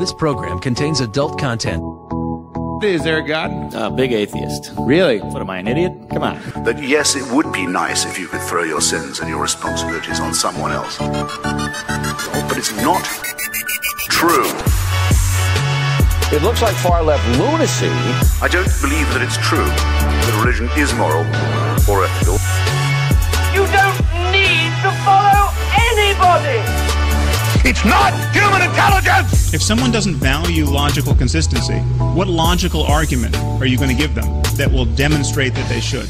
This program contains adult content. Is there a God? Big atheist. Really? What am I, an idiot? Come on. That yes, it would be nice if you could throw your sins and your responsibilities on someone else. But it's not true. It looks like far-left lunacy. I don't believe that it's true that religion is moral or ethical. You don't need to follow anybody! It's not human intelligence! If someone doesn't value logical consistency, what logical argument are you going to give them that will demonstrate that they should?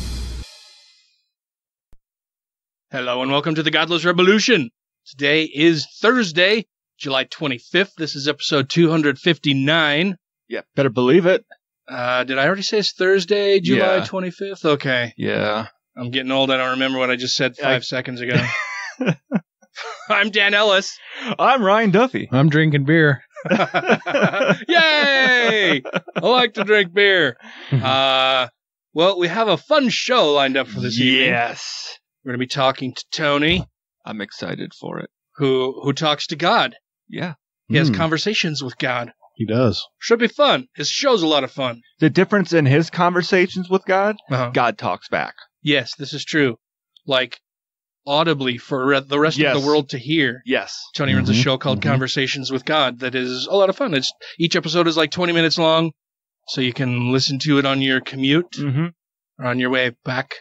Hello and welcome to the Godless Revolution. Today is Thursday, July 25th. This is episode 259. Yeah, better believe it. Did I already say it's Thursday, July 25th? Okay. Yeah. I'm getting old. I don't remember what I just said 5 seconds ago. I'm Dan Ellis. I'm Ryan Duffy. I'm drinking beer. Yay! I like to drink beer. Well, we have a fun show lined up for this evening. Yes. We're going to be talking to Tony. I'm excited for it. Who talks to God. Yeah. He has conversations with God. He does. Should be fun. His show's a lot of fun. The difference in his conversations with God, God talks back. Yes, this is true. Like, audibly for the rest of the world to hear. Yes. Tony runs a show called Conversations with God that is a lot of fun. Each episode is like 20 minutes long, so you can listen to it on your commute or on your way back,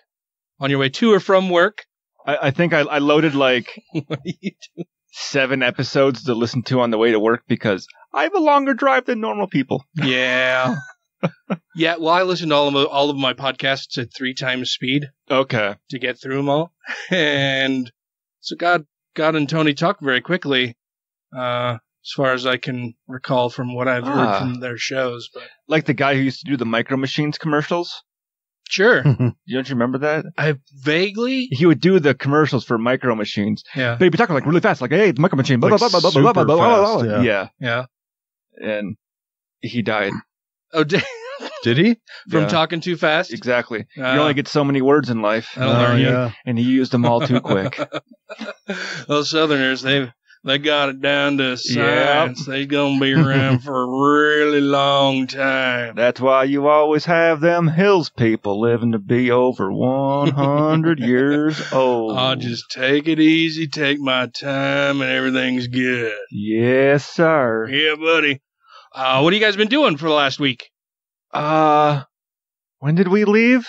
on your way to or from work. I think I loaded like 7 episodes to listen to on the way to work because I have a longer drive than normal people. Yeah. Yeah, well, I listen to all of my podcasts at 3 times speed. Okay. To get through them all. And so God and Tony talk very quickly, as far as I can recall from what I've heard from their shows. But like the guy who used to do the Micro Machines commercials? Sure. Don't you remember that? I vaguely. He would do the commercials for Micro Machines. Yeah. But he'd be talking like really fast, like, hey, the Micro Machine. Like super fast, Yeah. Yeah. And he died. Oh, did he? From talking too fast? Exactly. You only get so many words in life. And he used them all too quick. Those Southerners, they got it down to science. They're going to be around for a really long time. That's why you always have them hills people living to be over 100 years old. I'll just take it easy, take my time, and everything's good. Yes, sir. Yeah, buddy. What have you guys been doing for the last week? When did we leave?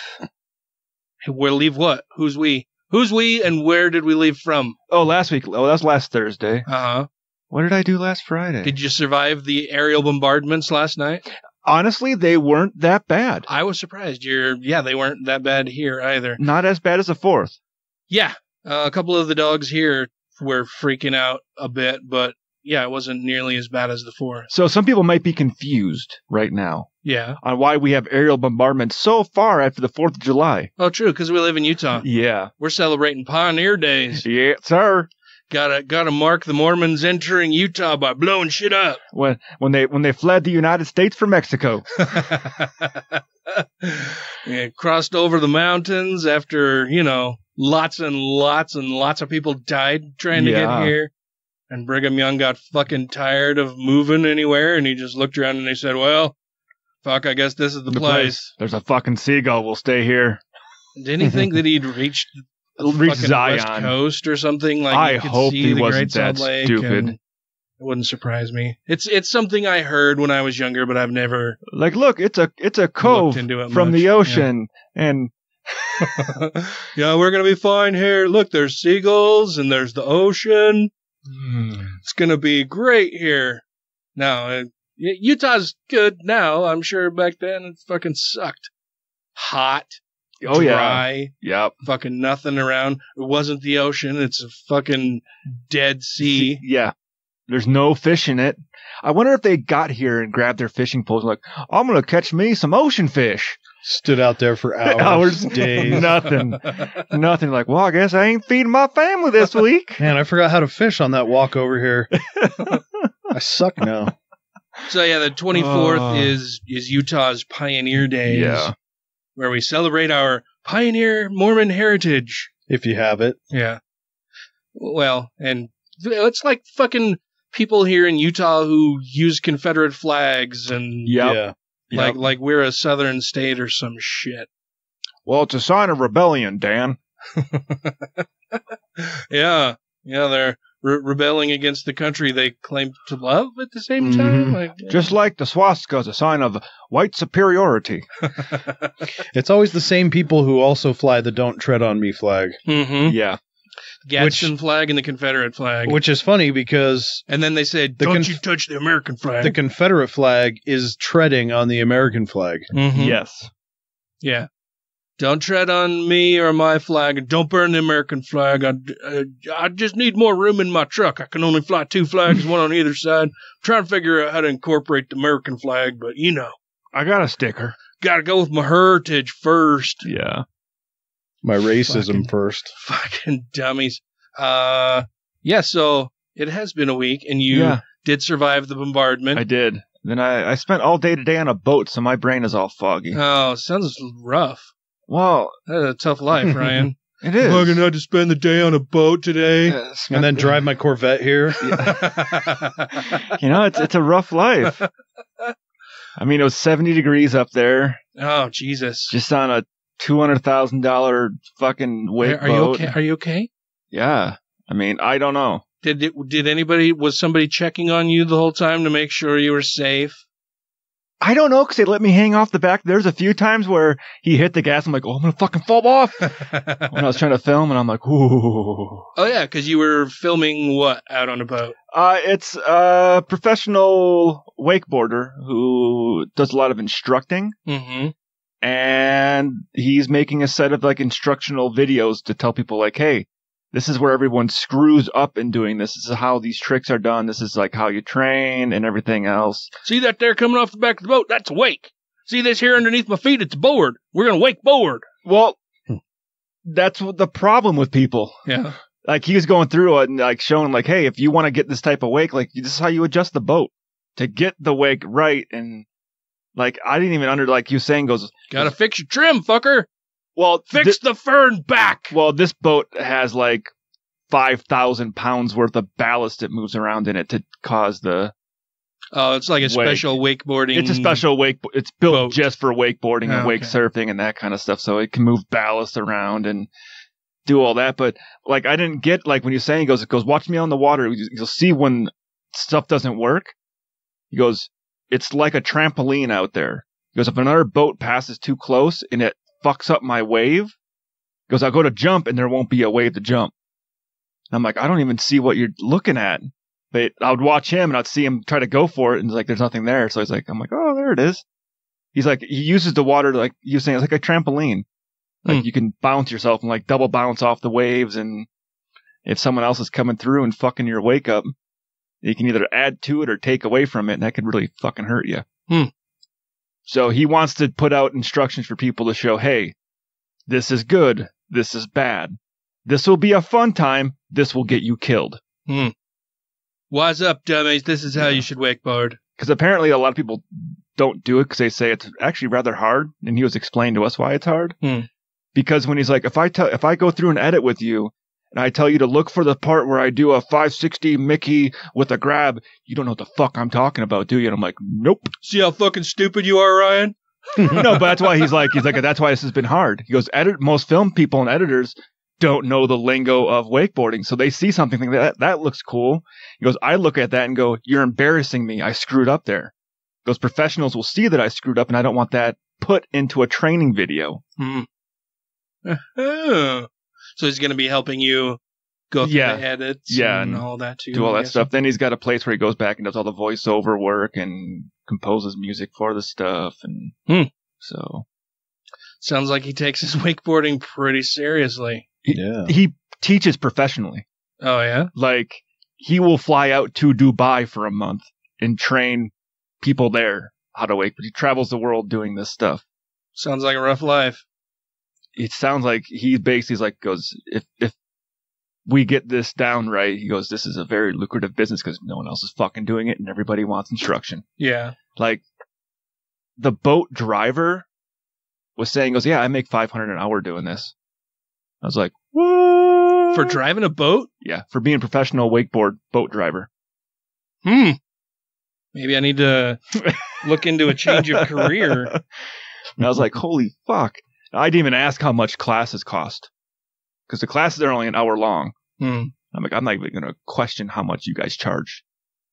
We'll leave what? Who's we? Who's we and where did we leave from? Oh, last week. Oh, that's last Thursday. Uh-huh. What did I do last Friday? Did you survive the aerial bombardments last night? Honestly, they weren't that bad. I was surprised. They weren't that bad here either. Not as bad as the 4th. Yeah. A couple of the dogs here were freaking out a bit, but yeah, it wasn't nearly as bad as the 4th. So some people might be confused right now. Yeah. On why we have aerial bombardment so far after the 4th of July. Oh, true, because we live in Utah. Yeah. We're celebrating Pioneer Days. Yeah, sir. Gotta mark the Mormons entering Utah by blowing shit up. When they fled the United States from Mexico. Yeah, crossed over the mountains after, lots and lots and lots of people died trying to get here. And Brigham Young got fucking tired of moving anywhere, and he just looked around and he said, well, fuck, I guess this is the place. There's a fucking seagull. We'll stay here. Didn't he think that he'd reached Zion. West Coast or something? Like I hope he wasn't that stupid. It wouldn't surprise me. It's something I heard when I was younger, but I've never look. It's a cove from the ocean, and yeah, we're gonna be fine here. Look, there's seagulls and there's the ocean. It's gonna be great here. Now, Utah's good now. I'm sure back then it fucking sucked. Hot. Dry. Yep. Fucking nothing around. It wasn't the ocean. It's a fucking dead sea. Yeah. There's no fish in it. I wonder if they got here and grabbed their fishing poles and like, I'm going to catch me some ocean fish. Stood out there for hours, days. Nothing. Like, well, I guess I ain't feeding my family this week. Man, I forgot how to fish on that walk over here. I suck now. So, yeah, the 24th is Utah's Pioneer Days. Yeah. Where we celebrate our pioneer Mormon heritage. If you have it. Yeah. Well, and it's like fucking people here in Utah who use Confederate flags and Yeah. like we're a southern state or some shit. Well, it's a sign of rebellion, Dan. Yeah, they're rebelling against the country they claim to love at the same time. Like, Just like the swastika is a sign of white superiority. It's always the same people who also fly the "Don't Tread on Me" flag. Mm-hmm. Yeah. Gadsden flag and the Confederate flag. Which is funny because and then they said, don't you touch the American flag. the Confederate flag is treading on the American flag. Mm-hmm. Yes. Yeah. Don't tread on me or my flag, and don't burn the American flag. I just need more room in my truck. I can only fly 2 flags, one on either side. I'm trying to figure out how to incorporate the American flag, but I got a sticker. gotta go with my heritage first. Yeah. My racism first. Fucking dummies. Yeah, so it has been a week, and you did survive the bombardment. I did. Then I spent all day today on a boat, so my brain is all foggy. Oh, sounds rough. Well, That's a tough life, Ryan. it is. Fucking had to spend the day on a boat today. And then drive my Corvette here. It's a rough life. I mean, it was 70 degrees up there. Oh, Jesus. Just on a $200,000 fucking wake Are you boat. okay? Are you okay? Yeah. I mean, I don't know. Was somebody checking on you the whole time to make sure you were safe? I don't know, because they let me hang off the back. There's a few times where he hit the gas. I'm like, oh, I'm going to fucking fall off. When I was trying to film, and I'm like, ooh. Oh, yeah, because you were filming what out on a boat? It's a professional wakeboarder who does a lot of instructing. Mm-hmm. And he's making a set of like instructional videos to tell people like, hey, this is where everyone screws up in doing this. This is how these tricks are done. This is like how you train and everything else. See that there coming off the back of the boat? That's a wake. See this here underneath my feet? It's a board. We're going to wake board. Well, that's what the problem with people. Yeah. Like he was going through it and like showing like, hey, if you want to get this type of wake, like this is how you adjust the boat to get the wake right. And like, I didn't even like you saying gotta fix your trim, fucker. Well, fix the fern back. Well, this boat has like 5,000 pounds worth of ballast that moves around in it to cause the. Oh, it's like a special wakeboarding. It's a special wake. It's built boat. Just for wakeboarding and wake surfing and that kind of stuff. So it can move ballast around and do all that. But like, I didn't get like when you're saying it goes, watch me on the water. You'll see when stuff doesn't work. He goes, it's like a trampoline out there. He goes, if another boat passes too close and it fucks up my wave, he goes, I'll go to jump and there won't be a wave to jump. And I'm like, I don't even see what you're looking at. But I would watch him and I'd see him try to go for it and like, there's nothing there. So he's like, I'm like, oh, there it is. He's like, he uses the water like you're saying, it's like a trampoline. Like you can bounce yourself and like double bounce off the waves. And if someone else is coming through and fucking your wake up, you can either add to it or take away from it. And that could really fucking hurt you. So he wants to put out instructions for people to show, hey, this is good. This is bad. This will be a fun time. This will get you killed. Wise up, dummies. This is how you should wakeboard. Because apparently a lot of people don't do it because they say it's actually rather hard. And he was explaining to us why it's hard. Because when he's like, if I go through an edit with you and I tell you to look for the part where I do a 560 Mickey with a grab, you don't know what the fuck I'm talking about, do you? And I'm like, nope. See how fucking stupid you are, Ryan? No, but that's why he's like, that's why this has been hard. He goes, most film people and editors don't know the lingo of wakeboarding. So they see something like that looks cool. He goes, I look at that and go, you're embarrassing me. I screwed up there. Those professionals will see that I screwed up and I don't want that put into a training video. So he's going to be helping you go through the edits and all that too. Do all that stuff. Then he's got a place where he goes back and does all the voiceover work and composes music for the stuff. And so. Sounds like he takes his wakeboarding pretty seriously. He teaches professionally. Oh, yeah? Like, he will fly out to Dubai for a month and train people there how to wake. But he travels the world doing this stuff. Sounds like a rough life. It sounds like he basically goes, if we get this down right, he goes, this is a very lucrative business because no one else is fucking doing it and everybody wants instruction. Yeah. Like, the boat driver was saying, goes, yeah, I make $500 an hour doing this. I was like, what? For driving a boat? Yeah, for being a professional wakeboard boat driver. Maybe I need to look into a change of career. And I was like, holy fuck. I didn't even ask how much classes cost. Because the classes are only an hour long. I'm like, I'm not even going to question how much you guys charge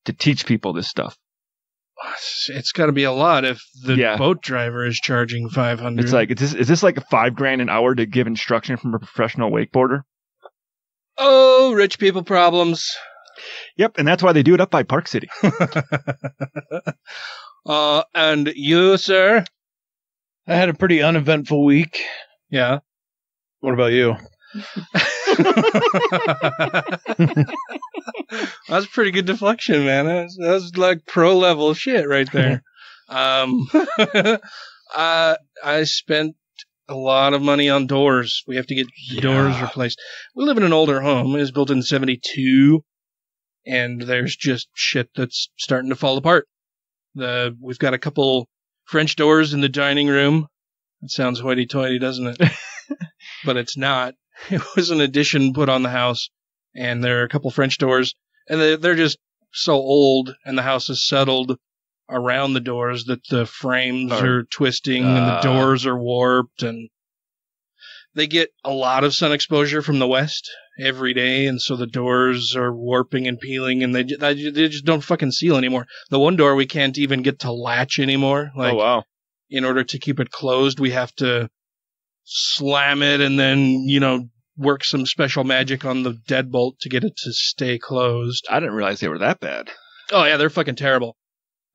to teach people this stuff. It's got to be a lot if the boat driver is charging $500. It's like, is this like $5,000 an hour to give instruction from a professional wakeboarder? Oh, rich people problems. Yep, and that's why they do it up by Park City. And you, sir? I had a pretty uneventful week. Yeah. What about you? That's pretty good deflection, man. That was like pro level shit right there. I spent a lot of money on doors. We have to get doors replaced. We live in an older home. It was built in 1972, and there's just shit that's starting to fall apart. We've got a couple French doors in the dining room. It sounds hoity-toity, doesn't it? But it's not. It was an addition put on the house, and there are a couple French doors, and they're just so old, and the house is settled around the doors that the frames are twisting, and the doors are warped, and they get a lot of sun exposure from the west every day, and so the doors are warping and peeling, and they just don't fucking seal anymore. The one door we can't even get to latch anymore. Like, oh, wow. In order to keep it closed, we have to slam it and then, work some special magic on the deadbolt to get it to stay closed. I didn't realize they were that bad. Oh, yeah, they're fucking terrible.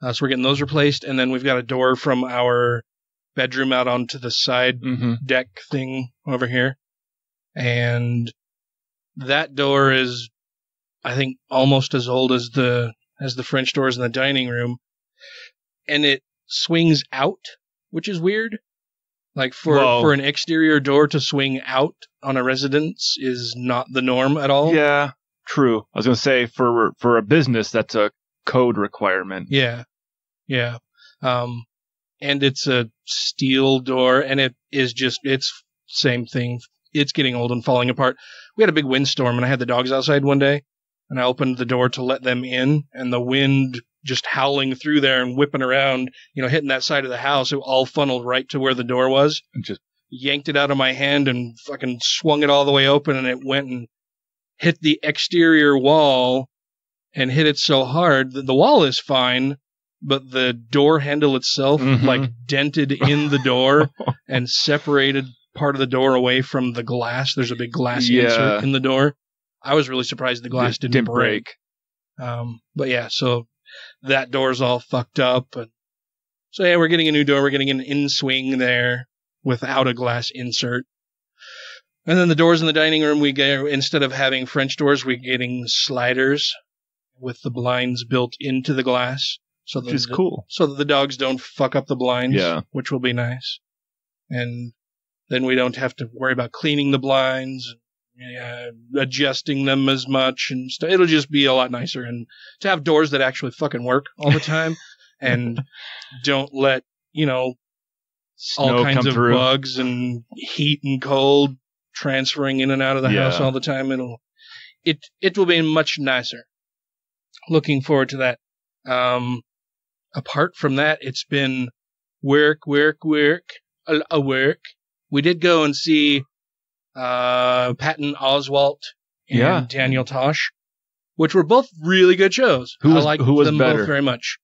So we're getting those replaced, and then we've got a door from our bedroom out onto the side deck thing over here. And that door is, I think, almost as old as the French doors in the dining room. And it swings out, which is weird. Like, for an exterior door to swing out on a residence is not the norm at all. Yeah, true. I was going to say, for a business, that's a code requirement. Yeah. Yeah. And it's a steel door, and it's same thing. It's getting old and falling apart. We had a big windstorm, and I had the dogs outside one day, and I opened the door to let them in, and the wind just howling through there and whipping around, hitting that side of the house. It all funneled right to where the door was. And just yanked it out of my hand and fucking swung it all the way open, and it went and hit the exterior wall and hit it so hard that the wall is fine, but the door handle itself dented in the door and separated part of the door away from the glass. There's a big glass insert in the door. I was really surprised the glass didn't break. But yeah, so that door's all fucked up. And so yeah, we're getting a new door. We're getting an in-swing there without a glass insert. And then the doors in the dining room, we get, instead of having French doors, we're getting sliders with the blinds built into the glass. So which is cool. So that the dogs don't fuck up the blinds, which will be nice. And then we don't have to worry about cleaning the blinds, adjusting them as much, and it'll just be a lot nicer. And to have doors that actually fucking work all the time and don't let, all kinds of bugs and heat and cold transferring in and out of the house all the time. It will be much nicer. Looking forward to that. Apart from that, it's been work. We did go and see Patton Oswalt and Daniel Tosh, which were both really good shows. Who was them better? Both very much.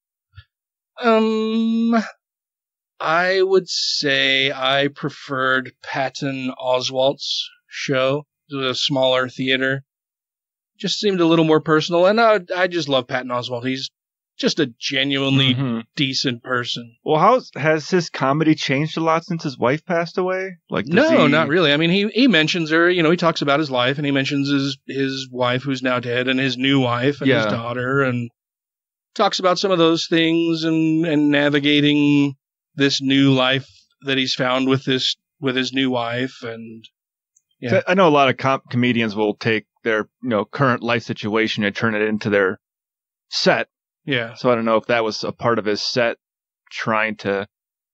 I would say I preferred Patton Oswalt's show. It was a smaller theater. Just seemed a little more personal, and I just love Patton Oswalt. He's just a genuinely decent person. Well, has his comedy changed a lot since his wife passed away? No, not really. I mean, he mentions her. He talks about his life, and he mentions his wife who's now dead, and his new wife and his daughter, and talks about some of those things and navigating this new life that he's found with his new wife. And I know a lot of comedians will take their current life situation and turn it into their set. Yeah. So I don't know if that was a part of his set, trying to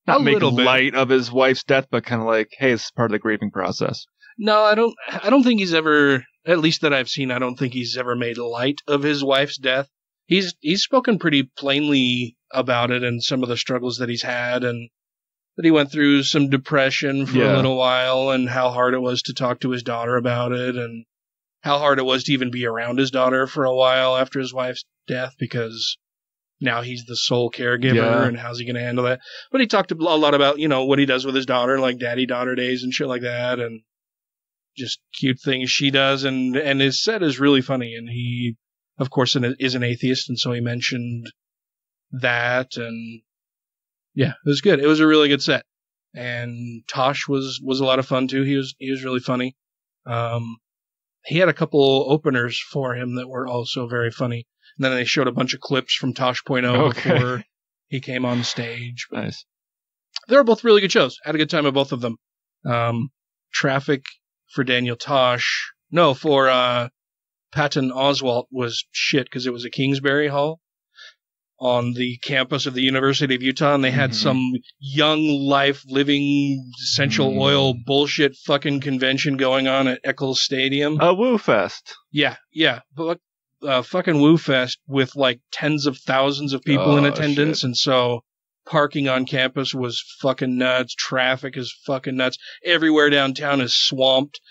not make light of his wife's death, but kind of like, hey, it's part of the grieving process. No, I don't think he's ever, at least that I've seen, I don't think he's ever made light of his wife's death. he's spoken pretty plainly about it and some of the struggles that he's had, and that he went through some depression for a little while, and how hard it was to talk to his daughter about it, and how hard it was to even be around his daughter for a while after his wife's death, because now he's the sole caregiver, and how's he going to handle that? But he talked a lot about, what he does with his daughter, like daddy-daughter days and shit like that, and just cute things she does, and his set is really funny, and he, of course, is an atheist, and so he mentioned that, and yeah, it was good. It was a really good set, and Tosh was a lot of fun too. He was really funny. He had a couple openers for him that were also very funny, and then they showed a bunch of clips from Tosh.0 before he came on stage. But nice. They were both really good shows. Had a good time at both of them. Traffic for Daniel Tosh, for Patton Oswalt was shit because it was a Kingsbury Hall on the campus of the University of Utah, and they had some young life living essential oil bullshit fucking convention going on at Eccles Stadium. A Woo Fest. Yeah. But fucking Woo Fest with like tens of thousands of people in attendance, and so parking on campus was fucking nuts. Traffic is fucking nuts. Everywhere downtown is swamped.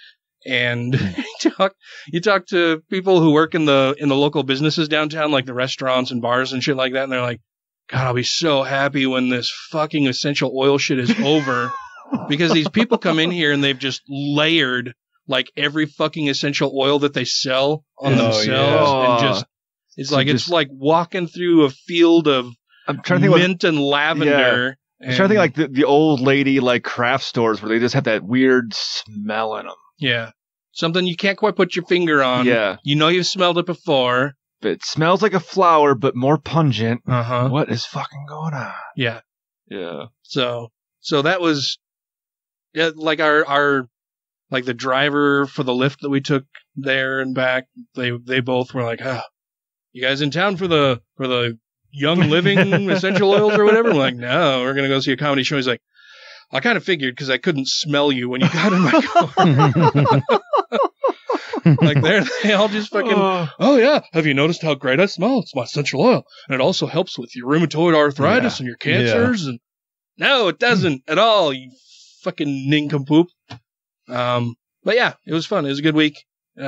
And you talk to people who work in the local businesses downtown, like the restaurants and bars and shit like that, and they're like, God, I'll be so happy when this fucking essential oil shit is over. Because these people come in here and they've just layered like every fucking essential oil that they sell on themselves. And just it's like walking through a field of mint and lavender. I'm trying to think like the old lady like craft stores where they just have that weird smell in them. Yeah. Something you can't quite put your finger on. Yeah. You've smelled it before. It smells like a flower, but more pungent. Uh-huh. What is fucking going on? Yeah. Yeah. So that was like our like the driver for the lift that we took there and back. They both were like, you guys in town for the Young Living essential oils or whatever? I'm like, no, we're going to go see a comedy show. He's like, I kind of figured because I couldn't smell you when you got in my car. Like they all just fucking, oh yeah, have you noticed how great I smell? It's my essential oil. And it also helps with your rheumatoid arthritis and your cancers. And no, it doesn't at all, you fucking nincompoop. But yeah, it was fun. It was a good week.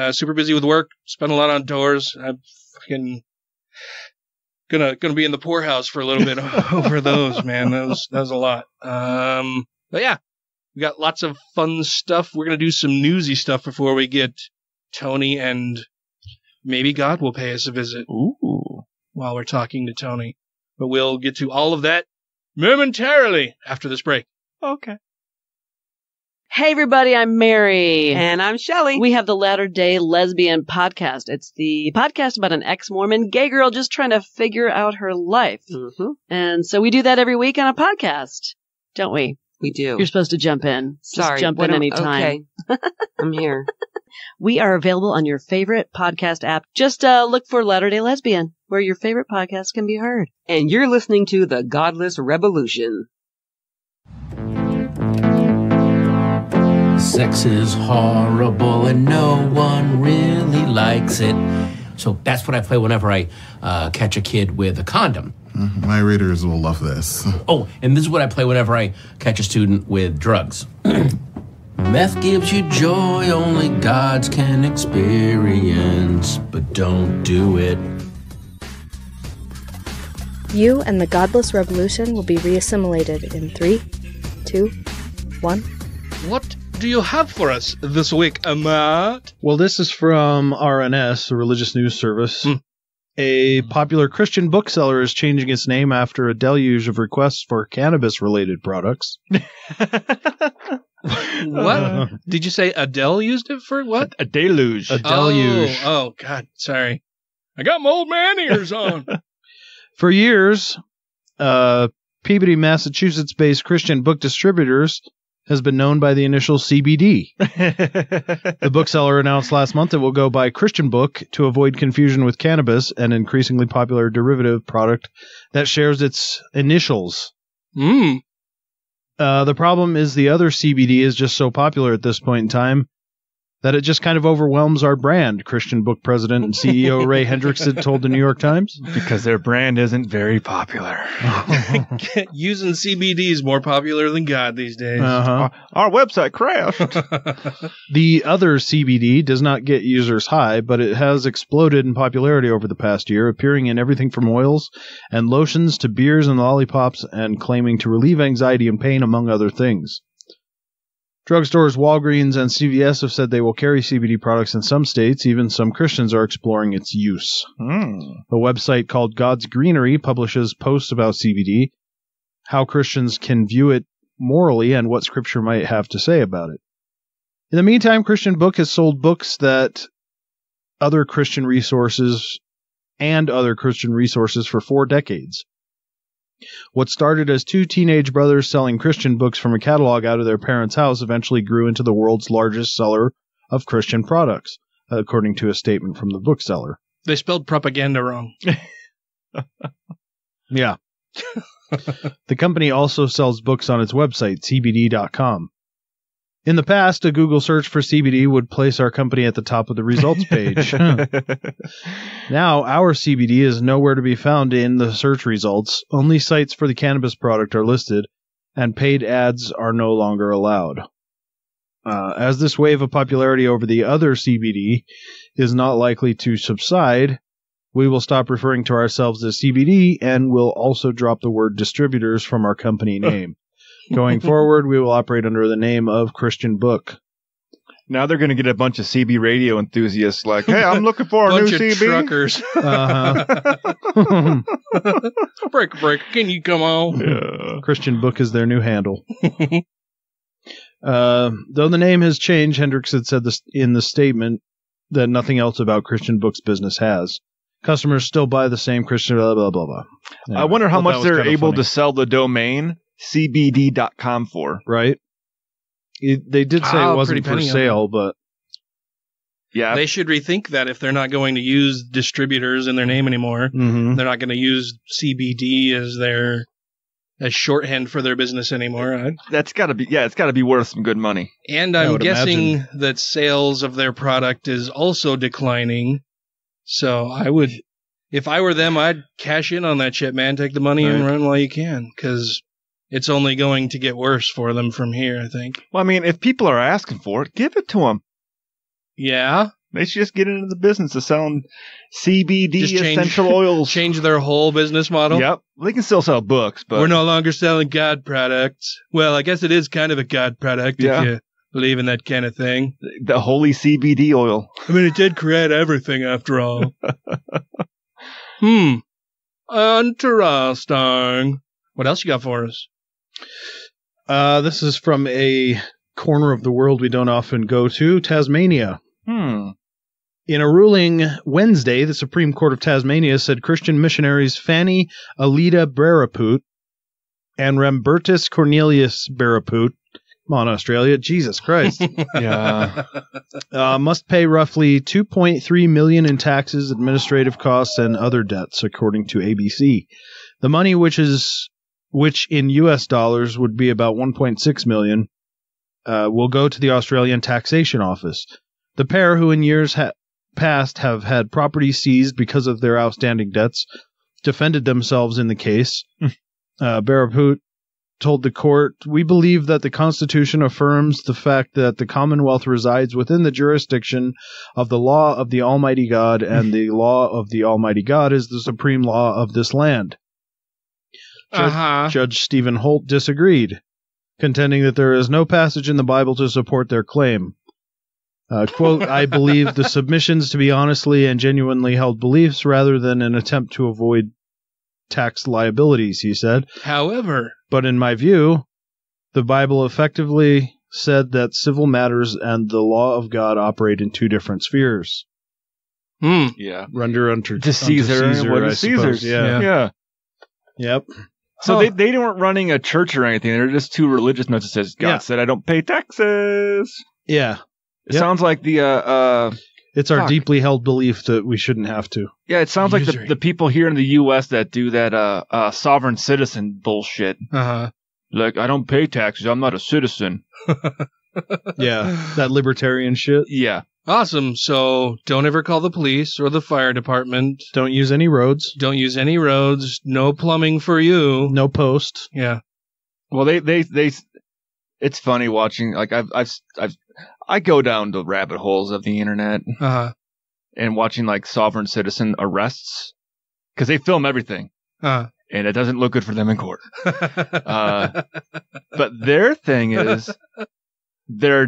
Super busy with work. Spent a lot on tours. I'm fucking gonna be in the poorhouse for a little bit over those, man. That was a lot. But yeah, we got lots of fun stuff. We're gonna do some newsy stuff before we get Tony, and maybe God will pay us a visit. Ooh. While we're talking to Tony. But we'll get to all of that momentarily after this break. Okay. Hey everybody, I'm Mary. And I'm Shelley. We have the Latter-day Lesbian podcast. It's the podcast about an ex-Mormon gay girl just trying to figure out her life. Mm-hmm. And so we do that every week on a podcast, don't we? We do. You're supposed to jump in. Sorry. Just jump in any time. Okay. I'm here. We are available on your favorite podcast app. Just look for Latter-day Lesbian, where your favorite podcast can be heard. And you're listening to The Godless Revolution. Sex is horrible and no one really likes it. So that's what I play whenever I catch a kid with a condom. My readers will love this. Oh, and this is what I play whenever I catch a student with drugs. Meth gives you joy only gods can experience, but don't do it. You and the Godless Revolution will be reassimilated in 3, 2, 1. What do you have for us this week, Matt? Well, this is from RNS, a religious news service. A popular Christian bookseller is changing its name after a deluge of requests for cannabis-related products. What? Did you say Adele used it for what? A deluge. A deluge. Oh, God. Sorry. I got my old man ears on. For years, Peabody, Massachusetts-based Christian book distributors has been known by the initial CBD. The bookseller announced last month it will go by Christian Book to avoid confusion with cannabis, an increasingly popular derivative product that shares its initials. The problem is the other CBD is just so popular at this point in time that it just kind of overwhelms our brand, Christian book president and CEO Ray Hendrickson told the New York Times. Because their brand isn't very popular. Using CBD is more popular than God these days. Uh-huh. Our website crashed. The other CBD does not get users high, but it has exploded in popularity over the past year, appearing in everything from oils and lotions to beers and lollipops, and claiming to relieve anxiety and pain, among other things. Drugstores Walgreens and CVS have said they will carry CBD products in some states. Even some Christians are exploring its use. A website called God's Greenery publishes posts about CBD, how Christians can view it morally, and what Scripture might have to say about it. In the meantime, Christian Book has sold books that other Christian resources for 4 decades. What started as 2 teenage brothers selling Christian books from a catalog out of their parents' house eventually grew into the world's largest seller of Christian products, according to a statement from the bookseller. They spelled propaganda wrong. Yeah. The company also sells books on its website, cbd.com. In the past, a Google search for CBD would place our company at the top of the results page. Now, our CBD is nowhere to be found in the search results. Only sites for the cannabis product are listed, and paid ads are no longer allowed. As this wave of popularity over the other CBD is not likely to subside, we will stop referring to ourselves as CBD, and will also drop the word distributors from our company name. Going forward, we will operate under the name of Christian Book. Now they're going to get a bunch of CB radio enthusiasts like, hey, I'm looking for a new CB. Truckers. Break. Can you come on? Yeah. Christian Book is their new handle. Though the name has changed, Hendricks had said this in the statement that nothing else about Christian Book's business has. Customers still buy the same Christian blah, blah, blah, blah. Anyway, I wonder how much they're able funny to sell the domain cbd.com for. Right? They did say it wasn't for sale, but... Yeah, they should rethink that if they're not going to use distributors in their name anymore. Mm-hmm. They're not going to use CBD as shorthand for their business anymore. That's got to be, it's got to be worth some good money. And I'm guessing that sales of their product is also declining. So if I were them, I'd cash in on that shit, man. Take the money and run while you can, because it's only going to get worse for them from here, I think. Well, I mean, if people are asking for it, give it to them. Yeah. They should just get into the business of selling CBD essential oils. Change their whole business model. Yep. They can still sell books, but... We're no longer selling God products. Well, I guess it is kind of a God product if you believe in that kind of thing. The holy CBD oil. I mean, it did create everything after all. Interesting. What else you got for us? This is from a corner of the world we don't often go to, Tasmania. In a ruling Wednesday, the Supreme Court of Tasmania said Christian missionaries Fanny Alida Baraput and Rambertus Cornelius Baraput, come on, Australia, Jesus Christ, must pay roughly $2.3 million in taxes, administrative costs, and other debts, according to ABC. The money, which in U.S. dollars would be about $1.6 million, will go to the Australian Taxation Office. The pair, who in years past have had property seized because of their outstanding debts, defended themselves in the case. Baraput told the court, "We believe that the Constitution affirms the fact that the Commonwealth resides within the jurisdiction of the law of the Almighty God, and the law of the Almighty God is the supreme law of this land." Judge Stephen Holt disagreed, contending that there is no passage in the Bible to support their claim. Quote, "I believe the submissions to be honestly and genuinely held beliefs rather than an attempt to avoid tax liabilities," he said. However, but in my view, the Bible effectively said that civil matters and the law of God operate in 2 different spheres. Yeah. Render unto Caesar what is Caesar's. Yeah. Yep. So they weren't running a church or anything. They're just 2 religious notes that says, God said I don't pay taxes. Yeah. It sounds like it's our deeply held belief that we shouldn't have to. Yeah, it sounds like the people here in the U.S. that do that sovereign citizen bullshit. Uh-huh. Like, I don't pay taxes. I'm not a citizen. Yeah, that libertarian shit. Yeah. Awesome. So don't ever call the police or the fire department. Don't use any roads. Don't use any roads. No plumbing for you. No post. Yeah. Well, they it's funny watching, like, I go down the rabbit holes of the internet and watching, like, sovereign citizen arrests, because they film everything. And it doesn't look good for them in court. But their thing is, they're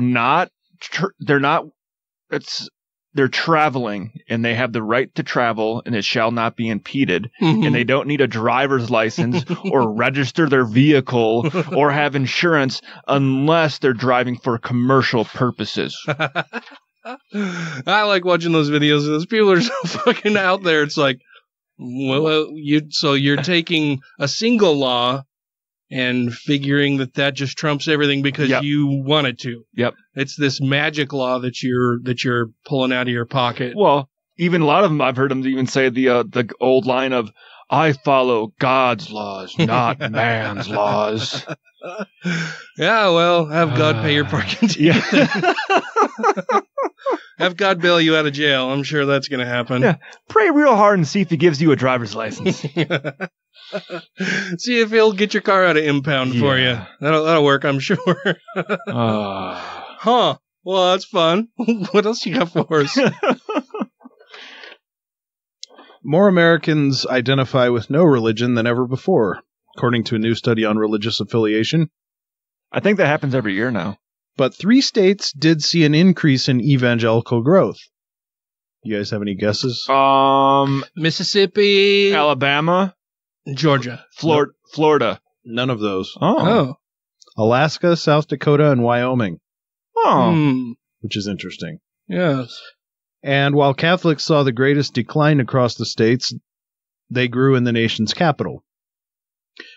traveling, and they have the right to travel, and it shall not be impeded, and they don't need a driver's license or register their vehicle or have insurance unless they're driving for commercial purposes. I like watching those videos. Those people are so fucking out there. It's like, well, you're taking a single law and figuring that just trumps everything because you wanted to. Yep. It's this magic law that you're pulling out of your pocket. Well, even a lot of them, I've heard them even say the old line of, "I follow God's laws, not man's laws." Yeah, well, have God pay your parking ticket. Have God bail you out of jail. I'm sure that's going to happen. Yeah. Pray real hard and see if he gives you a driver's license. See if he'll get your car out of impound for you. That'll work, I'm sure. Huh. Well, that's fun. What else you got for us? More Americans identify with no religion than ever before, according to a new study on religious affiliation. I think that happens every year now. But 3 states did see an increase in evangelical growth. You guys have any guesses? Mississippi, Alabama, Georgia, Florida. None of those. Oh. Alaska, South Dakota, and Wyoming. Oh. Which is interesting. Yes. And while Catholics saw the greatest decline across the states, they grew in the nation's capital.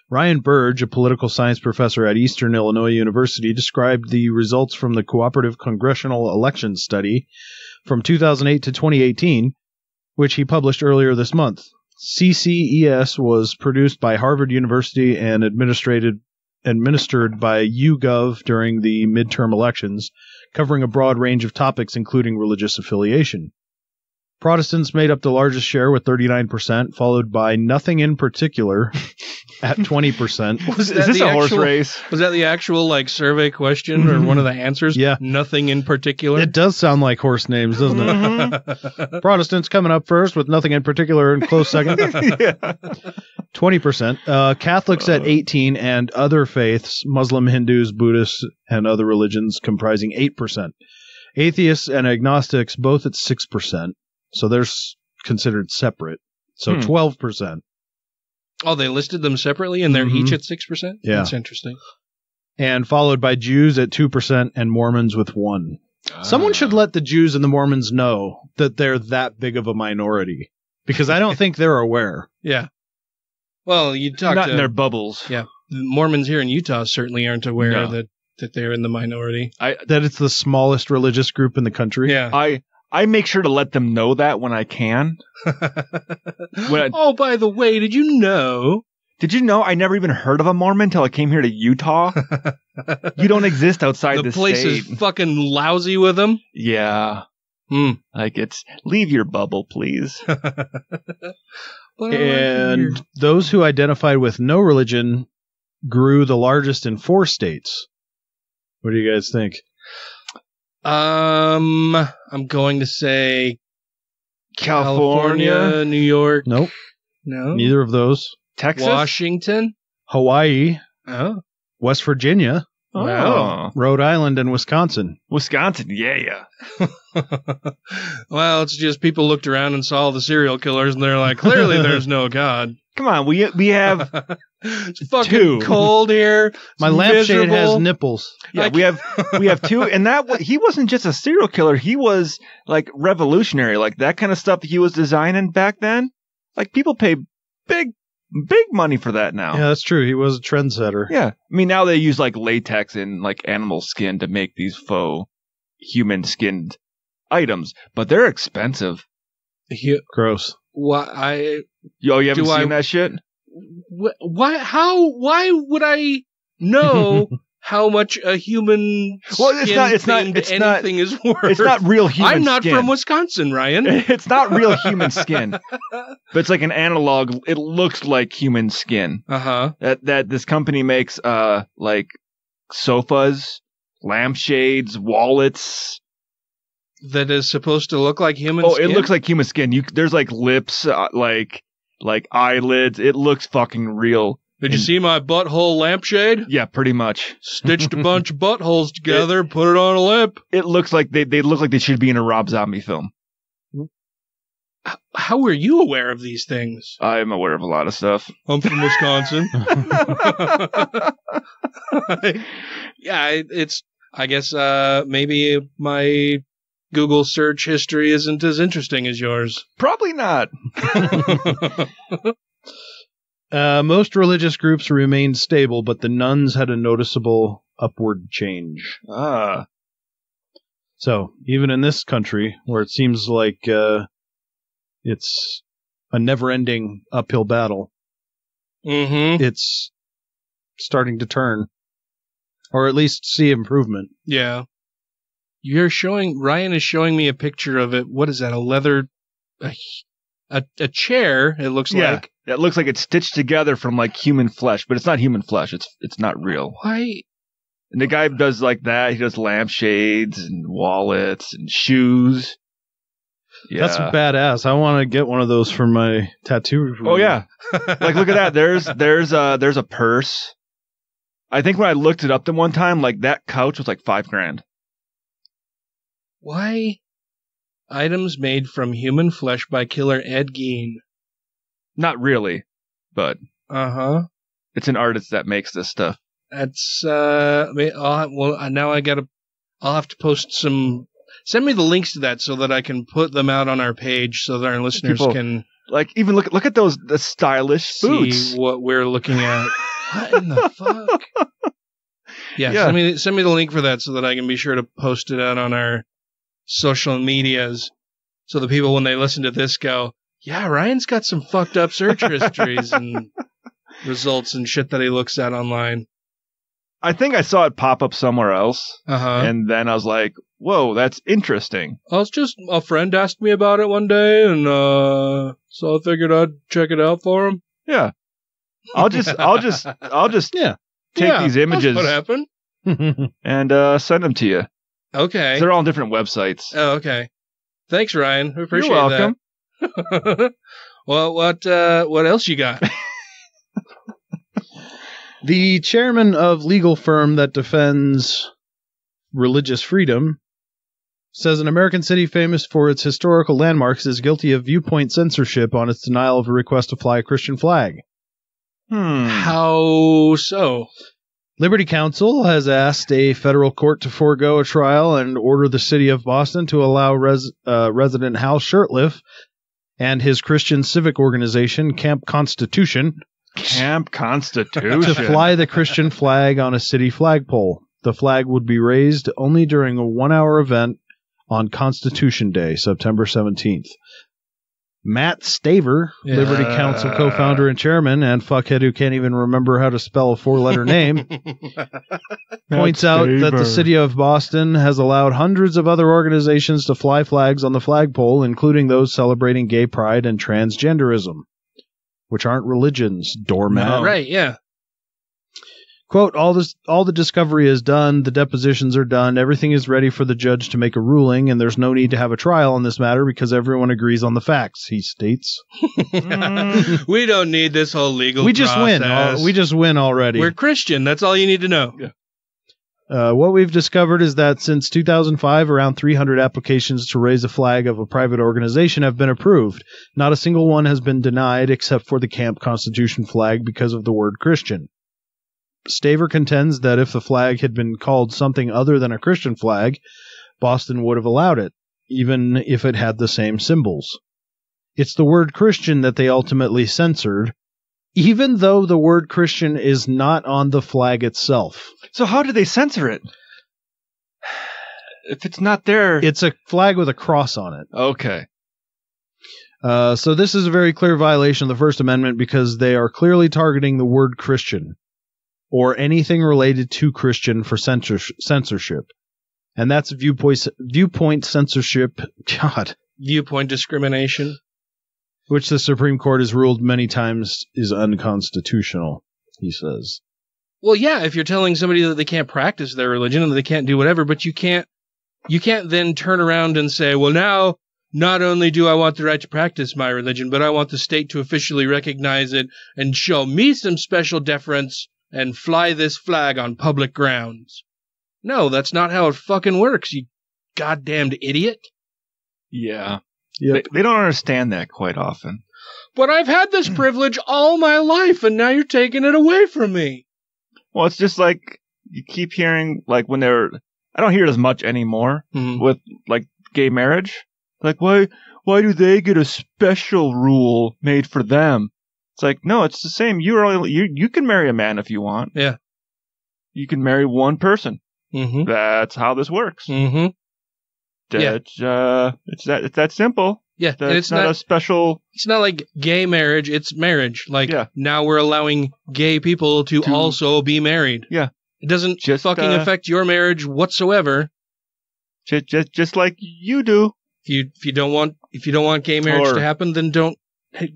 Ryan Burge, a political science professor at Eastern Illinois University, described the results from the Cooperative Congressional Election Study from 2008 to 2018, which he published earlier this month. CCES was produced by Harvard University and administered by YouGov during the midterm elections, covering a broad range of topics including religious affiliation. Protestants made up the largest share with 39%, followed by nothing in particular at 20%. Is this a horse race? Was that the actual survey question or one of the answers? Yeah. Nothing in particular? It does sound like horse names, doesn't it? Protestants coming up first with nothing in particular in close second. 20%. Catholics at 18% and other faiths, Muslim, Hindus, Buddhists, and other religions comprising 8%. Atheists and agnostics both at 6%. So they're considered separate. So 12%. Oh, they listed them separately and they're each at 6%? Yeah. That's interesting. And followed by Jews at 2% and Mormons with 1%. Someone should let the Jews and the Mormons know that they're that big of a minority. Because I don't think they're aware. Yeah. Well, you talk Not in their bubbles. Yeah. The Mormons here in Utah certainly aren't aware that they're in the minority. That it's the smallest religious group in the country. Yeah. I make sure to let them know that when I can. Oh, by the way, did you know? Did you know I never even heard of a Mormon until I came here to Utah? You don't exist outside the place state. is fucking lousy with them. Yeah. Like it's, leave your bubble, please. And those who identified with no religion grew the largest in 4 states. What do you guys think? I'm going to say California, New York. Nope. No. Neither of those. Texas, Washington, Hawaii, West Virginia, Wow. Rhode Island, and Wisconsin. Wisconsin, yeah. Well, it's just people looked around and saw the serial killers, and they're like, clearly there's no God. Come on, we have it's fucking cold here. My lampshade has nipples. Yeah, we have 2, and he wasn't just a serial killer. He was like revolutionary, like that kind of stuff he was designing back then. Like people pay big money for that now. Yeah, that's true. He was a trendsetter. Yeah, I mean now they use like latex and like animal skin to make these faux human skinned items, but they're expensive. Gross. You haven't seen that shit? Why would I know how much a human anything is worth. It's not real human I'm not skin. from Wisconsin, Ryan. It's not real human skin. But it's like an analog. It looks like human skin. Uh-huh. That this company makes like sofas, lampshades, wallets. That is supposed to look like human skin? Oh, it looks like human skin. There's like lips, like eyelids. It looks fucking real. Did you see my butthole lampshade? Yeah, pretty much. Stitched a bunch of buttholes together, put it on a lamp. It looks like they look like they should be in a Rob Zombie film. How were you aware of these things? I'm aware of a lot of stuff. I'm from Wisconsin. Yeah, it's. I guess maybe my Google search history isn't as interesting as yours. Probably not. Most religious groups remained stable, but the nuns had a noticeable upward change. So, even in this country, where it seems like it's a never-ending uphill battle, it's starting to turn. Or at least see improvement. Yeah. Ryan is showing me a picture of it. What is that? A leather... A chair, it looks like. It looks like it's stitched together from like human flesh, but it's not human flesh. It's not real. Why? And the guy does like that. He does lampshades and wallets and shoes. Yeah. That's badass. I want to get one of those for my tattoo. Oh yeah. Like look at that. There's a purse. I think when I looked it up the one time, like that couch was like $5,000. Why? Items made from human flesh by killer Ed Gein. Not really, but it's an artist that makes this stuff. That's I'll have to post some. Send me the links to that so that I can put them out on our page so that our listeners can like even look at the stylish boots. See what we're looking at. What in the fuck? Yeah. Send me the link for that so that I can be sure to post it out on our social medias, so the people when they listen to this go, yeah, Ryan's got some fucked up search histories and results and shit that he looks at online. I think I saw it pop up somewhere else, and then I was like, whoa, that's interesting. It's just a friend asked me about it one day, and so I figured I'd check it out for him. Yeah, I'll just take these images. That's what happened? And send them to you. Okay. They're all on different websites. Oh, okay. Thanks, Ryan. We appreciate You're welcome. that. Well, what else you got? The chairman of legal firm that defends religious freedom says an American city famous for its historical landmarks is guilty of viewpoint censorship on its denial of a request to fly a Christian flag. How so? Liberty Counsel has asked a federal court to forego a trial and order the city of Boston to allow resident Hal Shurtleff and his Christian civic organization, Camp Constitution, to fly the Christian flag on a city flagpole. The flag would be raised only during a 1-hour event on Constitution Day, September 17th. Matt Staver, Liberty Counsel co-founder and chairman, and fuckhead who can't even remember how to spell a 4-letter name, points out that the city of Boston has allowed hundreds of other organizations to fly flags on the flagpole, including those celebrating gay pride and transgenderism, which aren't religions, doormat. No. Right, yeah. Quote, all the discovery is done, the depositions are done, everything is ready for the judge to make a ruling, and there's no need to have a trial on this matter because everyone agrees on the facts, he states. We don't need this whole legal We just process. win. We just win already. We're Christian. That's all you need to know. Yeah. What we've discovered is that since 2005, around 300 applications to raise a flag of a private organization have been approved. Not a single one has been denied except for the Camp Constitution flag because of the word Christian. Staver contends that if the flag had been called something other than a Christian flag, Boston would have allowed it, even if it had the same symbols. It's the word Christian that they ultimately censored, even though the word Christian is not on the flag itself. So how did they censor it? If it's not there... It's a flag with a cross on it. Okay. So this is a very clear violation of the First Amendment because they are clearly targeting the word Christian. or anything related to Christian for censorship. And that's viewpoint censorship, God. Viewpoint discrimination. Which the Supreme Court has ruled many times is unconstitutional, he says. Well, yeah, if you're telling somebody that they can't practice their religion and they can't do whatever, but you can't then turn around and say, well, now, not only do I want the right to practice my religion, but I want the state to officially recognize it and show me some special deference and fly this flag on public grounds. No, that's not how it fucking works, you goddamned idiot. Yeah. Yep. They don't understand that quite often. But I've had this privilege all my life, and now you're taking it away from me. Well, it's just like you keep hearing, like when they're, I don't hear it as much anymore with like gay marriage. Like, why do they get a special rule made for them? It's like, no, it's the same. You can marry a man if you want. Yeah. You can marry one person. Mm-hmm. That's how this works. Mm-hmm. It's that simple. Yeah, and it's not a special. It's not like gay marriage. It's marriage. Like now we're allowing gay people to also be married. Yeah, it doesn't fucking affect your marriage whatsoever. Just like you do. If you don't want gay marriage to happen, then don't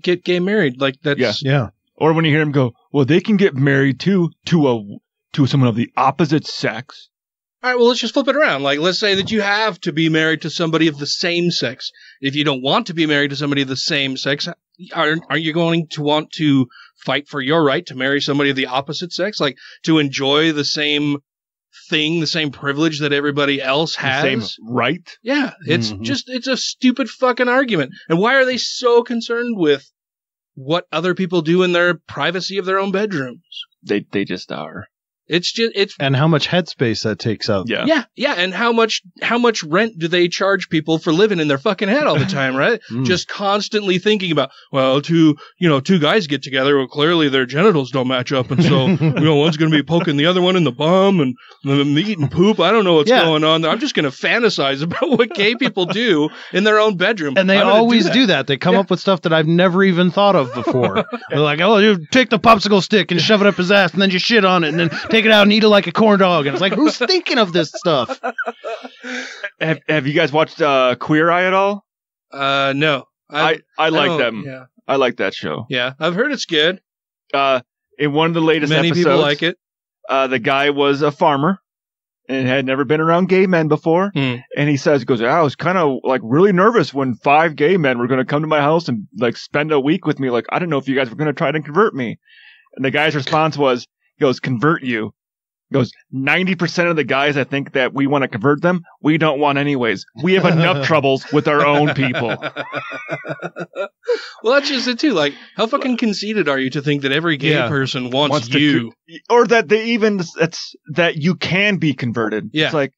get gay married. Like that's yeah. Or when you hear them go, well, they can get married too to someone of the opposite sex. All right, well, let's just flip it around. Like, let's say that you have to be married to somebody of the same sex. If you don't want to be married to somebody of the same sex, aren't you going to want to fight for your right to marry somebody of the opposite sex? Like, to enjoy the same thing, the same privilege that everybody else has? The same right? Yeah, it's it's a stupid fucking argument. And why are they so concerned with what other people do in their privacy of their own bedrooms? They just are. And how much headspace that takes up. Yeah. And how much rent do they charge people for living in their fucking head all the time, right? Just constantly thinking about, well, two guys get together, well, clearly their genitals don't match up, and so one's going to be poking the other one in the bum and meat and poop. I don't know what's going on there. I'm just going to fantasize about what gay people do in their own bedroom. And they always do that. They come up with stuff that I've never even thought of before. They're like, oh, you take the popsicle stick and shove it up his ass, and then you shit on it, and then take it out and eat it like a corn dog. And it's like, who's thinking of this stuff? Have you guys watched Queer Eye at all? No. I like them. Yeah. I like that show. Yeah, I've heard it's good. In one of the latest Many episodes, people like it. The guy was a farmer and had never been around gay men before. And he goes, I was kind of like really nervous when 5 gay men were going to come to my house and like spend a week with me. Like, I didn't know if you guys were going to try to convert me. And the guy's response was, he goes, convert you. He goes, 90% of the guys that think that we want to convert them, we don't want anyways. We have enough troubles with our own people. Well, that's just it too. Like, how fucking conceited are you to think that every gay person wants you? Or that they even, that you can be converted. Yeah. It's like,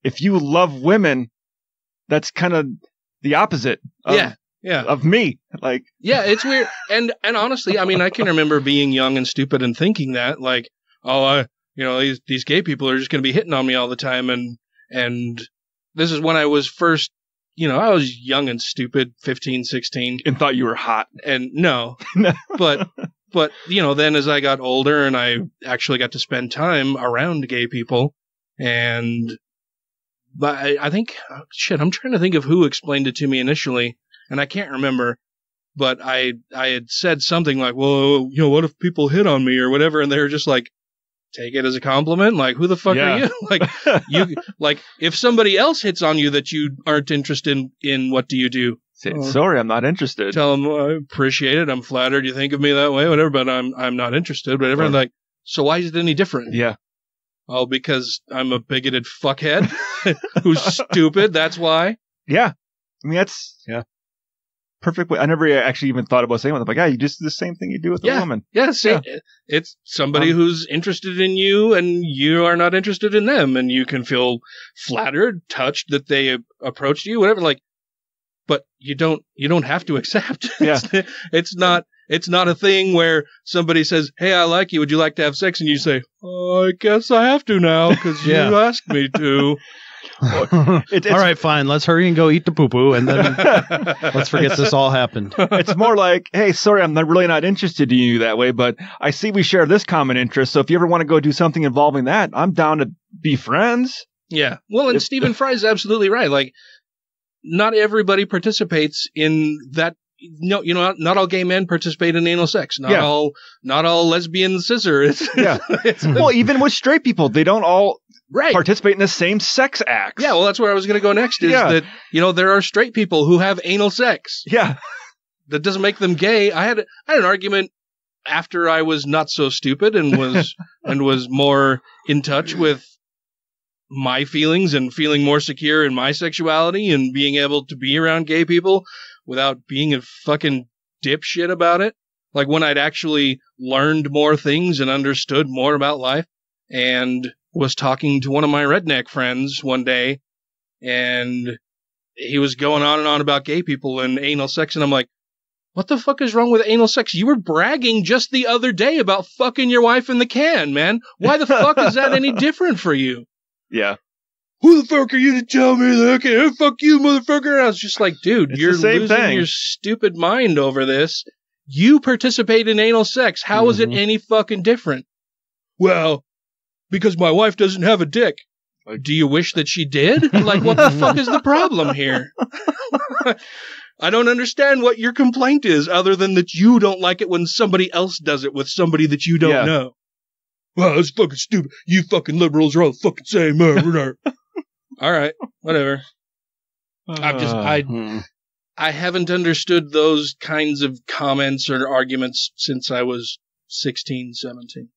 if you love women, that's kind of the opposite of me. Like, yeah, it's weird. And honestly, I mean, I can remember being young and stupid and thinking that, like, these gay people are just going to be hitting on me all the time. And this is when I was first, I was young and stupid, 15, 16. And thought you were hot. And no, but then as I got older and I actually got to spend time around gay people, but I think, I'm trying to think of who explained it to me initially, and I can't remember. But I had said something like, well, what if people hit on me or whatever? And they were just like, take it as a compliment. Like, who the fuck are you? Like, if somebody else hits on you that you aren't interested in, what do you do? Sorry, I'm not interested. Tell them, I appreciate it. I'm flattered you think of me that way, whatever, but I'm not interested, whatever. And like, so why is it any different? Yeah. Oh, because I'm a bigoted fuckhead who's stupid. That's why. Yeah. I mean, that's perfect way. I never actually even thought about saying it. I'm like, you just do the same thing you do with a woman. Yeah, it's somebody who's interested in you and you are not interested in them, and you can feel flattered, touched that they approached you, whatever. Like, but you don't have to accept. Yeah. It's not a thing where somebody says, "Hey, I like you. Would you like to have sex?" And you say, "Oh, I guess I have to now because you asked me to." All right, fine. Let's hurry and go eat the poo-poo, and then let's forget this all happened. It's more like, hey, sorry, I'm really not interested in you that way, but I see we share this common interest, so if you ever want to go do something involving that, I'm down to be friends. Yeah. Well, and Stephen Fry's absolutely right. Like, not everybody participates in that. No, not all gay men participate in anal sex. Not all lesbian scissor. Well, even with straight people, they don't all participate in the same sex acts. Yeah, well, that's where I was going to go next. Is that there are straight people who have anal sex. Yeah, that doesn't make them gay. I had an argument after I was not so stupid and was more in touch with my feelings and feeling more secure in my sexuality and being able to be around gay people without being a fucking dipshit about it. Like when I'd actually learned more things and understood more about life, and was talking to one of my redneck friends one day, and he was going on and on about gay people and anal sex, and I'm like, what the fuck is wrong with anal sex? You were bragging just the other day about fucking your wife in the can, man. Why the fuck is that any different for you? Yeah. Who the fuck are you to tell me that? Okay, fuck you, motherfucker. And I was just like, dude, you're losing your stupid mind over this. You participate in anal sex. How is it any fucking different? Well, because my wife doesn't have a dick. Do you wish that she did? Like, what the fuck is the problem here? I don't understand what your complaint is, other than that you don't like it when somebody else does it with somebody that you don't know. Well, that's fucking stupid. You fucking liberals are all the fucking same. All right, whatever. I haven't understood those kinds of comments or arguments since I was 16, 17.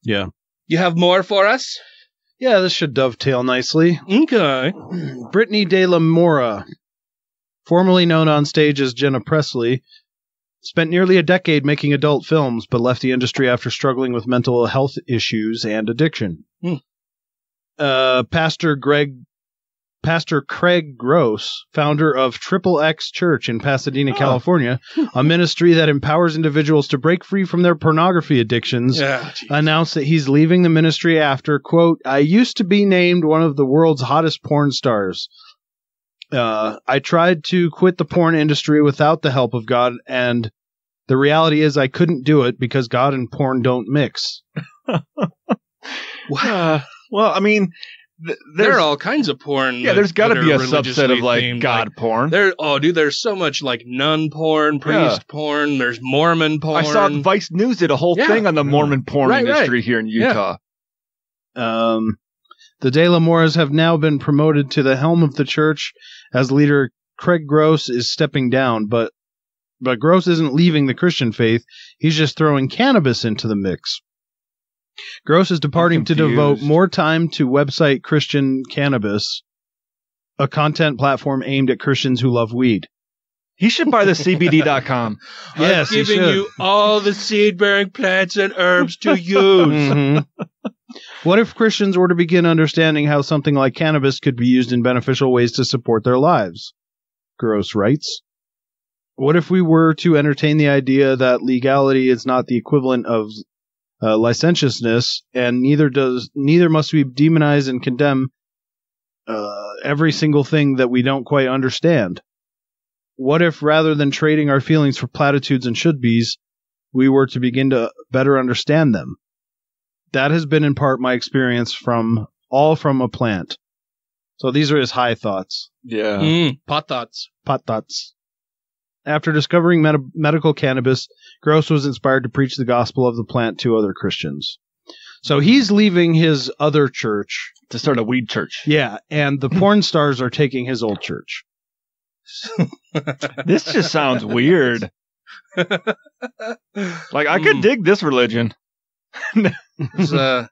Yeah. You have more for us? Yeah, this should dovetail nicely. Okay. Brittany De La Mora, formerly known on stage as Jenna Presley, spent nearly a decade making adult films, but left the industry after struggling with mental health issues and addiction. Pastor Craig Gross, founder of Triple X Church in Pasadena, California, a ministry that empowers individuals to break free from their pornography addictions, announced that he's leaving the ministry after, quote, I used to be named one of the world's hottest porn stars. I tried to quit the porn industry without the help of God, and the reality is I couldn't do it because God and porn don't mix. Well, I mean, there are all kinds of porn. Yeah, there's got to be a subset of like God porn. There's so much like nun porn, priest porn. There's Mormon porn. I saw Vice News did a whole thing on the Mormon porn industry here in Utah. The De La Moras have now been promoted to the helm of the church as leader. Craig Gross is stepping down, but Gross isn't leaving the Christian faith. He's just throwing cannabis into the mix. Gross is departing to devote more time to website Christian Cannabis, a content platform aimed at Christians who love weed. He should buy the CBD.com. Yes, I'm giving you all the seed-bearing plants and herbs to use. What if Christians were to begin understanding how something like cannabis could be used in beneficial ways to support their lives? Gross writes. What if we were to entertain the idea that legality is not the equivalent of licentiousness, and neither must we demonize and condemn every single thing that we don't quite understand? What if, rather than trading our feelings for platitudes and should-bes, we were to begin to better understand them? That has been in part my experience from a plant. So these are his high thoughts. Yeah. Pot thoughts. Pot thoughts. After discovering medical cannabis, Gross was inspired to preach the gospel of the plant to other Christians. So he's leaving his other church to start a weed church. Yeah, and the porn stars are taking his old church. This just sounds weird. Like, I could dig this religion. There's a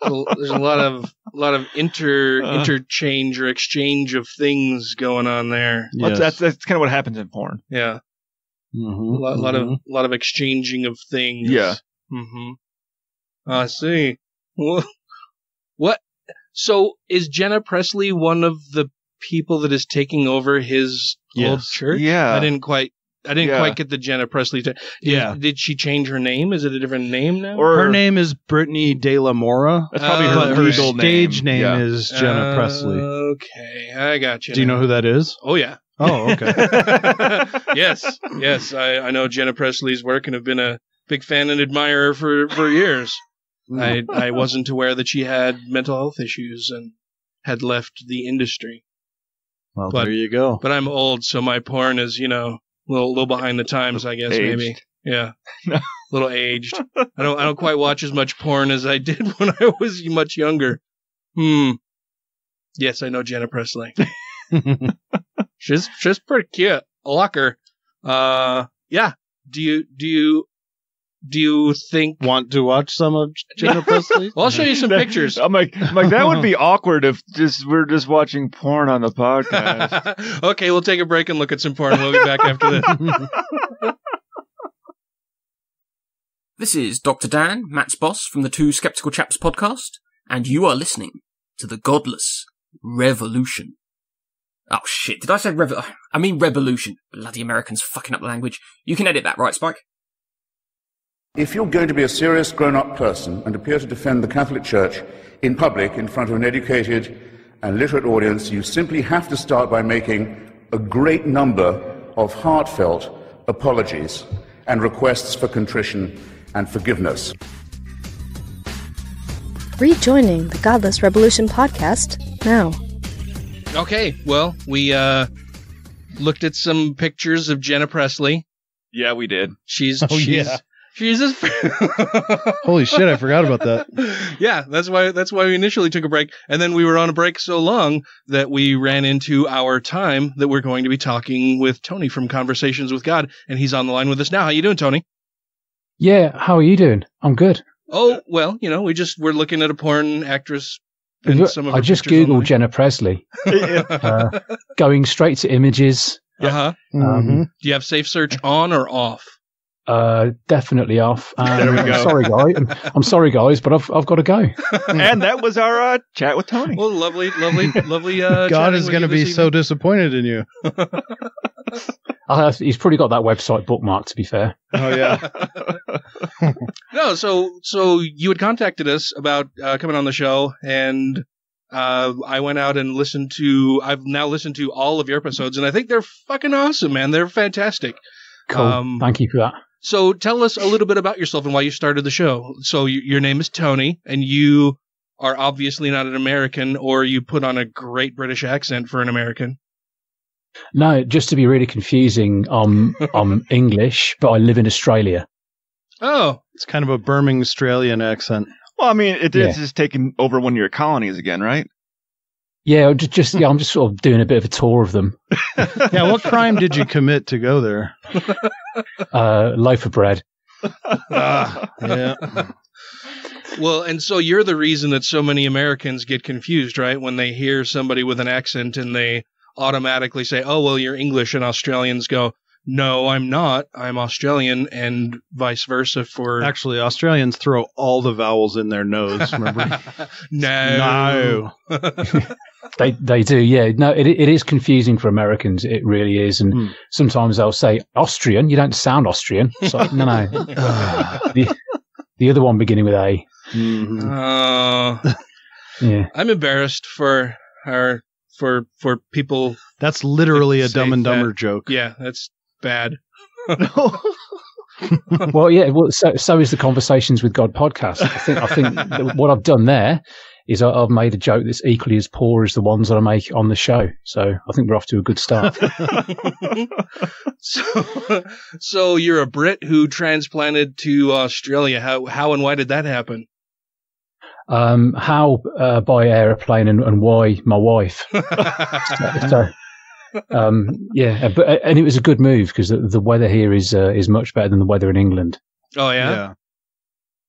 lot of interchange or exchange of things going on there. Yes. That's kind of what happens in porn. Yeah. Mm-hmm. A lot of exchanging of things. Yeah. Mm-hmm. I see. What? So is Jenna Presley one of the people that is taking over his old church? Yeah. I didn't quite. didn't quite get the Jenna Presley. Did she change her name? Is it a different name now? Or her name is Brittany De La Mora. That's probably her legal stage name is Jenna Presley. Okay, I got you. Do you know who that is? Oh, yeah. Oh, okay. Yes. I know Jenna Presley's work and have been a big fan and admirer for years. I wasn't aware that she had mental health issues and had left the industry. Well, there you go. But I'm old, so my porn is, a little behind the times, I guess, aged. maybe. Yeah. A little aged. I don't quite watch as much porn as I did when I was much younger. Yes, I know Jenna Presley. She's pretty cute. I like her. Yeah. Do you think want to watch some of Jenna Presley? Well, I'll show you some pictures. I'm like that would be awkward if we're just watching porn on the podcast. Okay, we'll take a break and look at some porn. We'll be back after this. This is Dr. Dan, Matt's boss from the Two Skeptical Chaps podcast, and you are listening to the Godless Revolution. Oh shit, did I say I mean revolution. Bloody Americans fucking up the language. You can edit that, right, Spike? If you're going to be a serious grown-up person and appear to defend the Catholic Church in public in front of an educated and literate audience, you simply have to start by making a great number of heartfelt apologies and requests for contrition and forgiveness. Rejoining the Godless Revolution podcast now. Okay, well, we looked at some pictures of Jenna Presley. Yeah, we did. She's Holy shit, I forgot about that. Yeah, that's why we initially took a break, and then we were on a break so long that we ran into our time that we're going to be talking with Tony from Conversations with God, and he's on the line with us now. How you doing, Tony? Yeah, how are you doing? I'm good. Oh, well, we're looking at a porn actress. And some of I just Googled Jenna Presley. Going straight to images. Uh-huh. Mm-hmm. Do you have safe search on or off? Definitely off. There we go. I'm sorry, guys, but I've got to go. And that was our chat with Tony. Well, lovely. God is going to be so disappointed in you. He's probably got that website bookmarked, to be fair. Oh yeah. No, so you had contacted us about coming on the show, and I went out and I've now listened to all of your episodes, and I think they're fucking awesome, man. They're fantastic. Cool. Thank you for that. So tell us a little bit about yourself and why you started the show. So your name is Tony, and you are obviously not an American, or you put on a great British accent for an American. No, just to be really confusing, I'm English, but I live in Australia. Oh. It's kind of a Birmingham Australian accent. Well, I mean, it's just taking over one of your colonies again, right? Yeah, I'm just sort of doing a bit of a tour of them. Yeah, what crime did you commit to go there? Loaf of bread. Yeah. Well, and so you're the reason that so many Americans get confused, right? When they hear somebody with an accent and they automatically say, oh, well, you're English, and Australians go, no, I'm not. I'm Australian, and vice versa for... Actually, Australians throw all the vowels in their nose, remember? No. They do, yeah. No, it is confusing for Americans. It really is. And sometimes they'll say, Austrian? You don't sound Austrian. It's like, no. The other one beginning with A. Mm-hmm. Yeah. I'm embarrassed for people. That's literally a Dumb and Dumber joke. Yeah, that's bad. Well, yeah. Well, so is the Conversations with God podcast. I think that what I've done there is I've made a joke that's equally as poor as the ones that I make on the show. So I think we're off to a good start. So you're a Brit who transplanted to Australia. How and why did that happen? How by aeroplane and why my wife. And it was a good move because the weather here is much better than the weather in England. Oh yeah.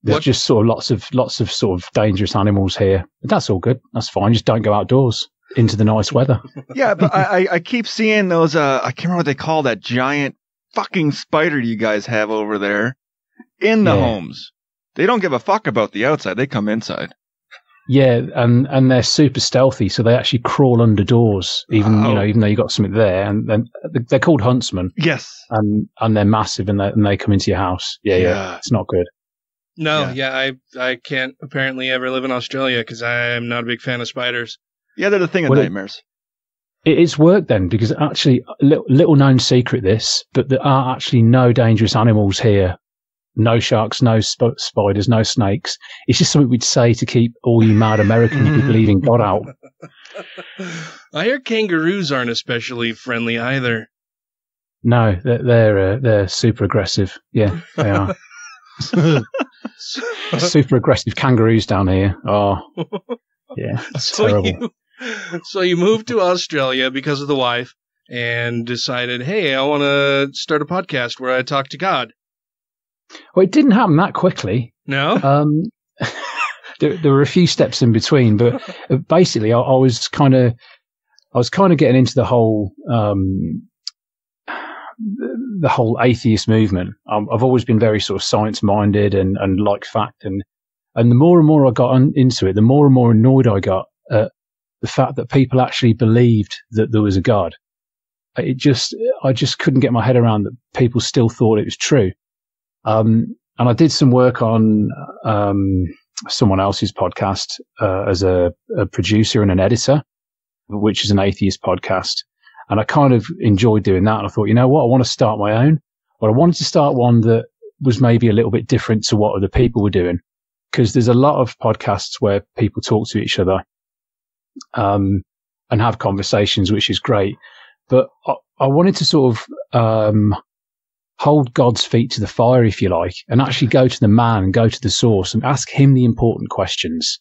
There's just sort of lots of sort of dangerous animals here. But that's all good. That's fine. Just don't go outdoors into the nice weather. Yeah, but I keep seeing those. I can't remember what they call that giant fucking spider you guys have over there in the homes. They don't give a fuck about the outside. They come inside. Yeah, and they're super stealthy, so they actually crawl under doors, even though you got something there. And they're called huntsmen. Yes, and they're massive, and they come into your house. Yeah, it's not good. No, I can't apparently ever live in Australia because I'm not a big fan of spiders. Yeah, they're the thing of nightmares. It's worked then, because actually, little known secret this, but there are actually no dangerous animals here. No sharks, no spiders, no snakes. It's just something we'd say to keep all you mad American people believing God out. I hear kangaroos aren't especially friendly either. No, they're super aggressive. Yeah, they are. Super aggressive kangaroos down here. Oh, yeah, terrible. So you moved to Australia because of the wife and decided, hey, I want to start a podcast where I talk to God. Well, it didn't happen that quickly. No? There were a few steps in between, but basically I was kind of getting into the whole atheist movement. I've always been very sort of science minded and like fact, and the more and more I got into it, the more and more annoyed I got at the fact that people actually believed that there was a God. I just couldn't get my head around that people still thought it was true. And I did some work on someone else's podcast as a producer and an editor, which is an atheist podcast. And I kind of enjoyed doing that. And I thought, you know what, I want to start my own. But I wanted to start one that was maybe a little bit different to what other people were doing. Because there's a lot of podcasts where people talk to each other and have conversations, which is great. But I wanted to sort of hold God's feet to the fire, if you like, and actually go to the man and go to the source and ask him the important questions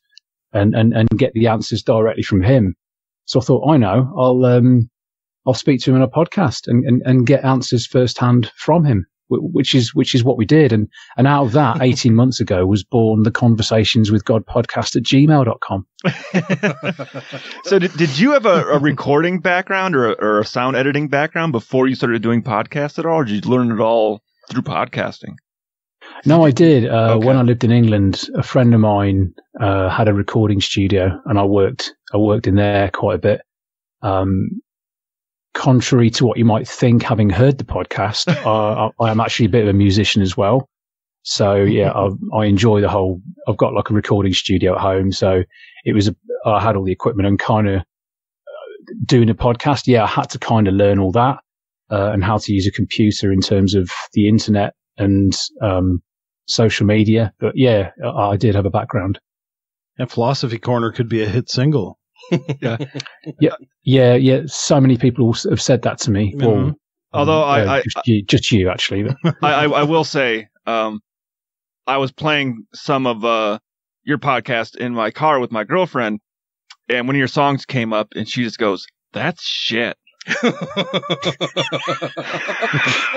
and get the answers directly from him. So I thought, I know, I'll speak to him on a podcast and get answers firsthand from him, which is what we did. And out of that, 18 months ago was born the Conversations with God podcast at gmail.com. So did you have a recording background or a sound editing background before you started doing podcasts at all, or did you learn it all through podcasting? No, I did. When I lived in England, a friend of mine had a recording studio, and I worked in there quite a bit. Contrary to what you might think, having heard the podcast, I am actually a bit of a musician as well. So yeah, I enjoy the whole. I've got like a recording studio at home, so I had all the equipment and kind of doing a podcast. Yeah, I had to kind of learn all that and how to use a computer in terms of the internet and social media. But yeah, I did have a background. And Philosophy Corner could be a hit single. Yeah. So many people have said that to me. Mm-hmm. Well, although just you actually. I will say, I was playing some of your podcast in my car with my girlfriend, and one of your songs came up, and she just goes, "That's shit."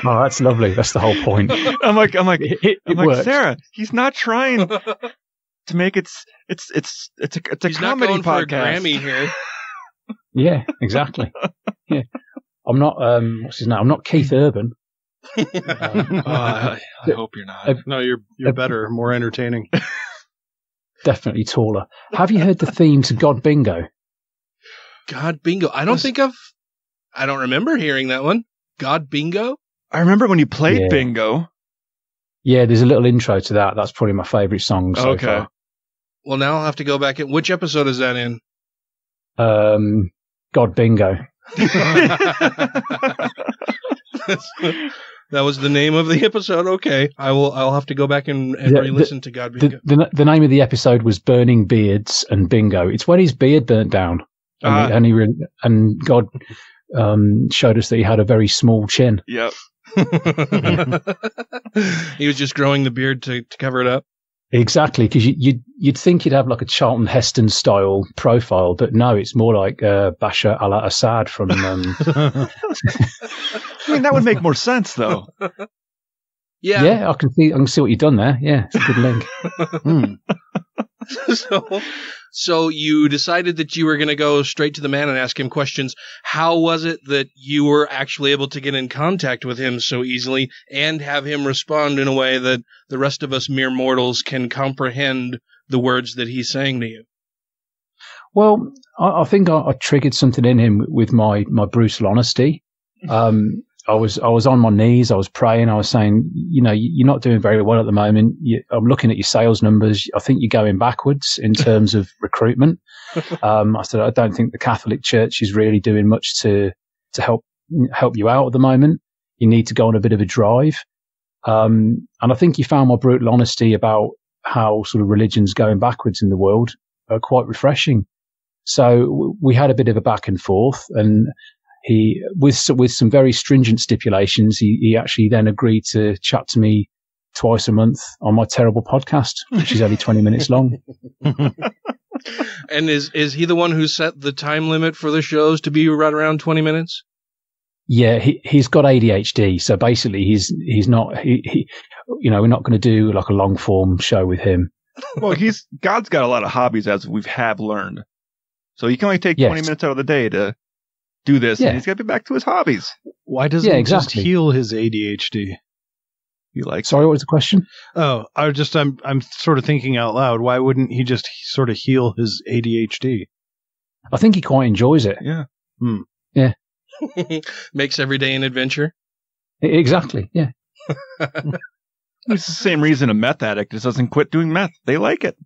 Oh, that's lovely. That's the whole point. I'm like, it like, Sarah, he's not trying to make it's a He's comedy not going podcast. for a Grammy here. Yeah, exactly. Yeah, I'm not. What's his name? I'm not Keith Urban. I hope you're not. No, you're better, more entertaining. Definitely taller. Have you heard the theme to God Bingo? God Bingo. I don't remember hearing that one. God Bingo? I remember when you played Bingo. Yeah, there's a little intro to that. That's probably my favorite song so far. Well, now I'll have to go back in. Which episode is that in? God Bingo. That was the name of the episode. Okay, I'll have to go back and re-listen to God Bingo. The name of the episode was Burning Beards and Bingo. It's when his beard burnt down, and God showed us that he had a very small chin. Yep. He was just growing the beard to cover it up. Exactly, because you'd think you'd have like a Charlton Heston style profile, but no, it's more like Bashar al-Assad from. I mean, that would make more sense, though. Yeah, I can see what you've done there. Yeah, it's a good link. So you decided that you were going to go straight to the man and ask him questions. How was it that you were actually able to get in contact with him so easily and have him respond in a way that the rest of us mere mortals can comprehend the words that he's saying to you? Well, I think I triggered something in him with my brutal honesty. I was on my knees. I was praying. I was saying, you're not doing very well at the moment. I'm looking at your sales numbers. I think you're going backwards in terms of recruitment. I said, I don't think the Catholic Church is really doing much to help you out at the moment. You need to go on a bit of a drive. And I think you found my brutal honesty about how sort of religion's going backwards in the world quite refreshing. So we had a bit of a back and forth, and he, with some very stringent stipulations, he actually then agreed to chat to me twice a month on my terrible podcast, which is only 20 minutes long. And is he the one who set the time limit for the shows to be right around 20 minutes? Yeah, he's got ADHD, so basically he's not we're not going to do like a long form show with him. Well, God's got a lot of hobbies, as we have learned. So he can only take 20 minutes out of the day to do this, and he's got to be back to his hobbies. Why doesn't he just heal his ADHD? Sorry, what was the question? Oh, I'm sort of thinking out loud. Why wouldn't he just sort of heal his ADHD? I think he quite enjoys it. Yeah. Yeah. Makes every day an adventure. Exactly. Yeah. It's the same reason a meth addict just doesn't quit doing meth. They like it.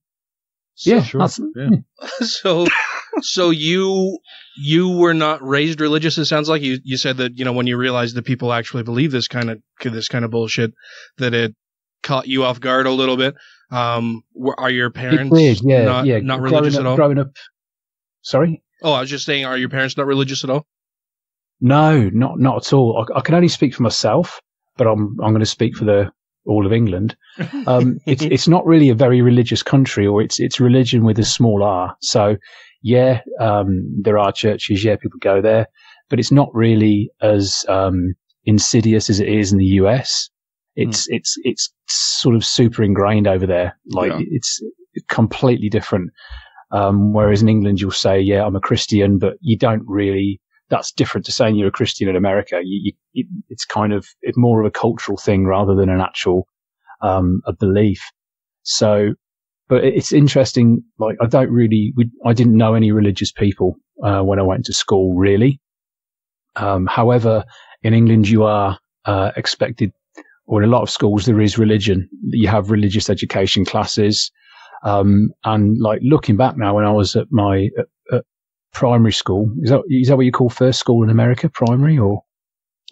Yeah, sure. So you were not raised religious. It sounds like you said that, when you realized that people actually believe this kind of bullshit, that it caught you off guard a little bit. Are your parents not religious at all? Growing up. Sorry? Oh, I was just saying, are your parents not religious at all? No, not at all. I can only speak for myself, but I'm going to speak for all of England. It's not really a very religious country, or it's religion with a small r. So there are churches, people go there, but it's not really as insidious as it is in the US. It's sort of super ingrained over there. It's completely different. Whereas in England, you'll say, I'm a Christian, but you don't really. That's different to saying you're a Christian in America. It's kind of more of a cultural thing rather than an actual a belief. So, but it's interesting. Like, I didn't know any religious people when I went to school, really. However, in England, you are expected, or in a lot of schools, there is religion. You have religious education classes, and like looking back now, when I was at my primary school. Is that what you call first school in America? Primary or?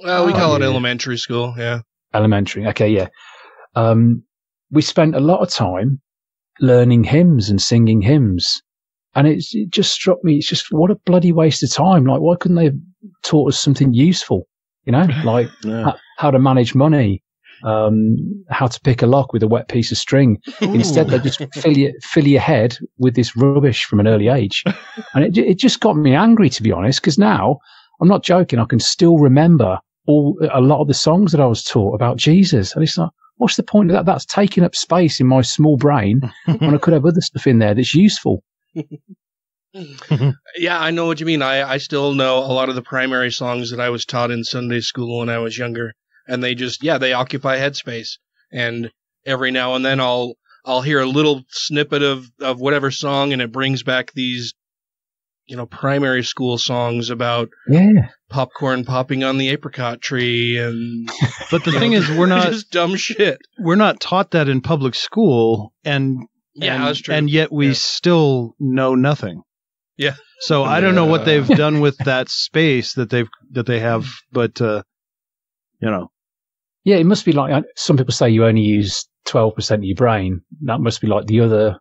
Well, we call it elementary school. Yeah. Elementary. Okay. Yeah. We spent a lot of time learning hymns and singing hymns, and it just struck me. It's just what a bloody waste of time. Like, why couldn't they have taught us something useful? Like how to manage money, how to pick a lock with a wet piece of string. Ooh. Instead, they just fill your head with this rubbish from an early age. And it just got me angry, to be honest, because now, I'm not joking, I can still remember a lot of the songs that I was taught about Jesus. And it's like, what's the point of that? That's taking up space in my small brain when I could have other stuff in there that's useful. Yeah, I know what you mean. I still know a lot of the primary songs that I was taught in Sunday school when I was younger. And they they occupy headspace. And every now and then I'll hear a little snippet of whatever song, and it brings back these, primary school songs about popcorn popping on the apricot tree. But the thing is, we're not just dumb shit. We're not taught that in public school, that's true. And yet we still know nothing. Yeah. So I don't know what they've done with that space that they have, but Yeah, it must be like, some people say you only use 12% of your brain. That must be like the other,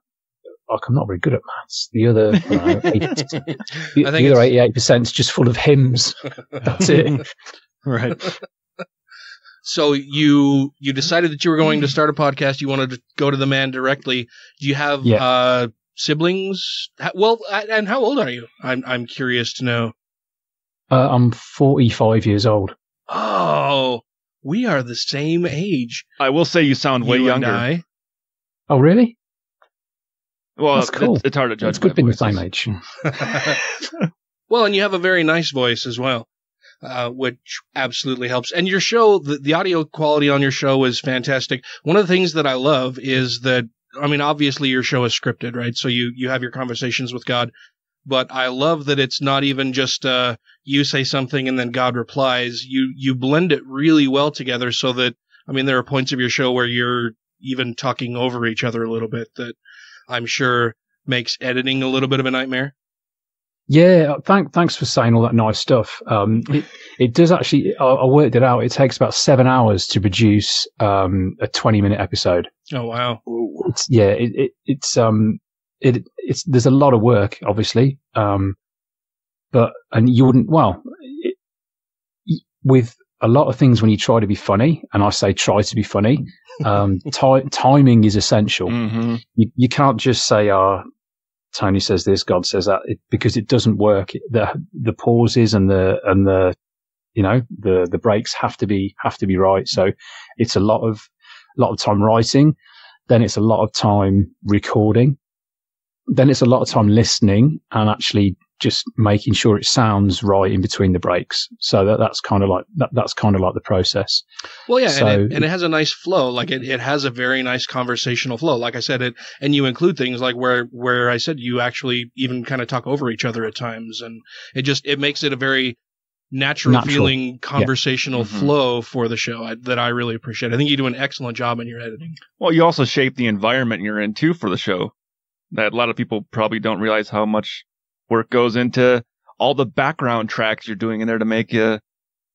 I'm not very good at maths. The other, the other 88% is just full of hymns. That's it. Right. So you decided that you were going to start a podcast. You wanted to go to the man directly. Do you have siblings? Well, and how old are you? I'm curious to know. I'm 45 years old. Oh, we are the same age. I will say you sound way younger. Oh, really? Well, that's cool. It's hard to judge. It's good being the same age. Well, and you have a very nice voice as well, which absolutely helps. And your show, the audio quality on your show is fantastic. One of the things that I love is that, obviously your show is scripted, right? So you have your conversations with God, but I love that it's not even just you say something and then God replies. You blend it really well together so that, I mean, there are points of your show where you're even talking over each other a little bit that I'm sure makes editing a little bit of a nightmare. Yeah, thanks for saying all that nice stuff. It does actually. I worked it out. It takes about 7 hours to produce a 20-minute episode. Oh wow! It's there's a lot of work, obviously. But you wouldn't. Well, with a lot of things, when you try to be funny, and I say try to be funny, timing is essential. Mm-hmm. You can't just say, Tony says this, God says that, because it doesn't work. The pauses and the breaks have to be right. So it's a lot of time writing, then it's a lot of time recording, then it's a lot of time listening and actually just making sure it sounds right in between the breaks. So that's kind of like the process. Well, yeah, so, and it has a nice flow. Like it has a very nice conversational flow. Like I said, and you include things like where I said you actually even kind of talk over each other at times, and it makes it a very natural feeling conversational flow for the show that I really appreciate. I think you do an excellent job in your editing. Well, you also shape the environment you're in too for the show. That a lot of people probably don't realize how much work goes into all the background tracks you're doing in there to make the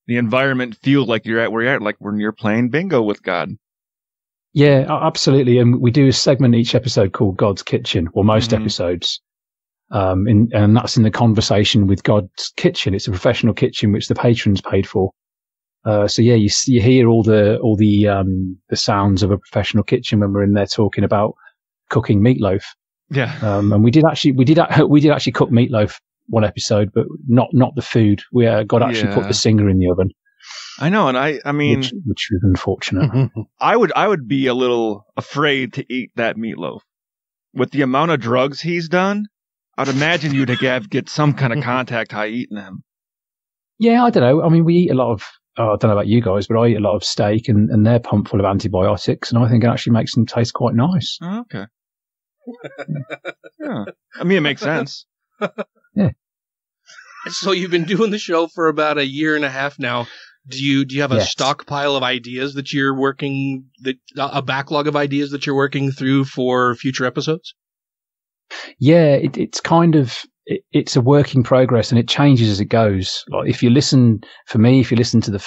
environment feel like you're at where you're at, like when you're playing bingo with God. Yeah, absolutely. And we do a segment each episode called God's Kitchen, or most episodes. And that's in the conversation with God's Kitchen. It's a professional kitchen which the patrons paid for. So yeah, you hear all the sounds of a professional kitchen when we're in there talking about cooking meatloaf. Yeah. And we did actually cook meatloaf one episode, but not the food. God actually put the singer in the oven. I know, and I mean, which was unfortunate. I would be a little afraid to eat that meatloaf with the amount of drugs he's done. I'd imagine you'd get some kind of contact high eating them. Yeah, I don't know. I mean, we eat a lot of. I don't know about you guys, but I eat a lot of steak, and they're pumped full of antibiotics, and I think it actually makes them taste quite nice. Oh, okay. Yeah, I mean, it makes sense. Yeah. So you've been doing the show for about 1.5 years now. Do you have a stockpile of ideas that you're working, a backlog of ideas that you're working through for future episodes? Yeah, it's kind of it's a work in progress, and it changes as it goes. Like if you listen to the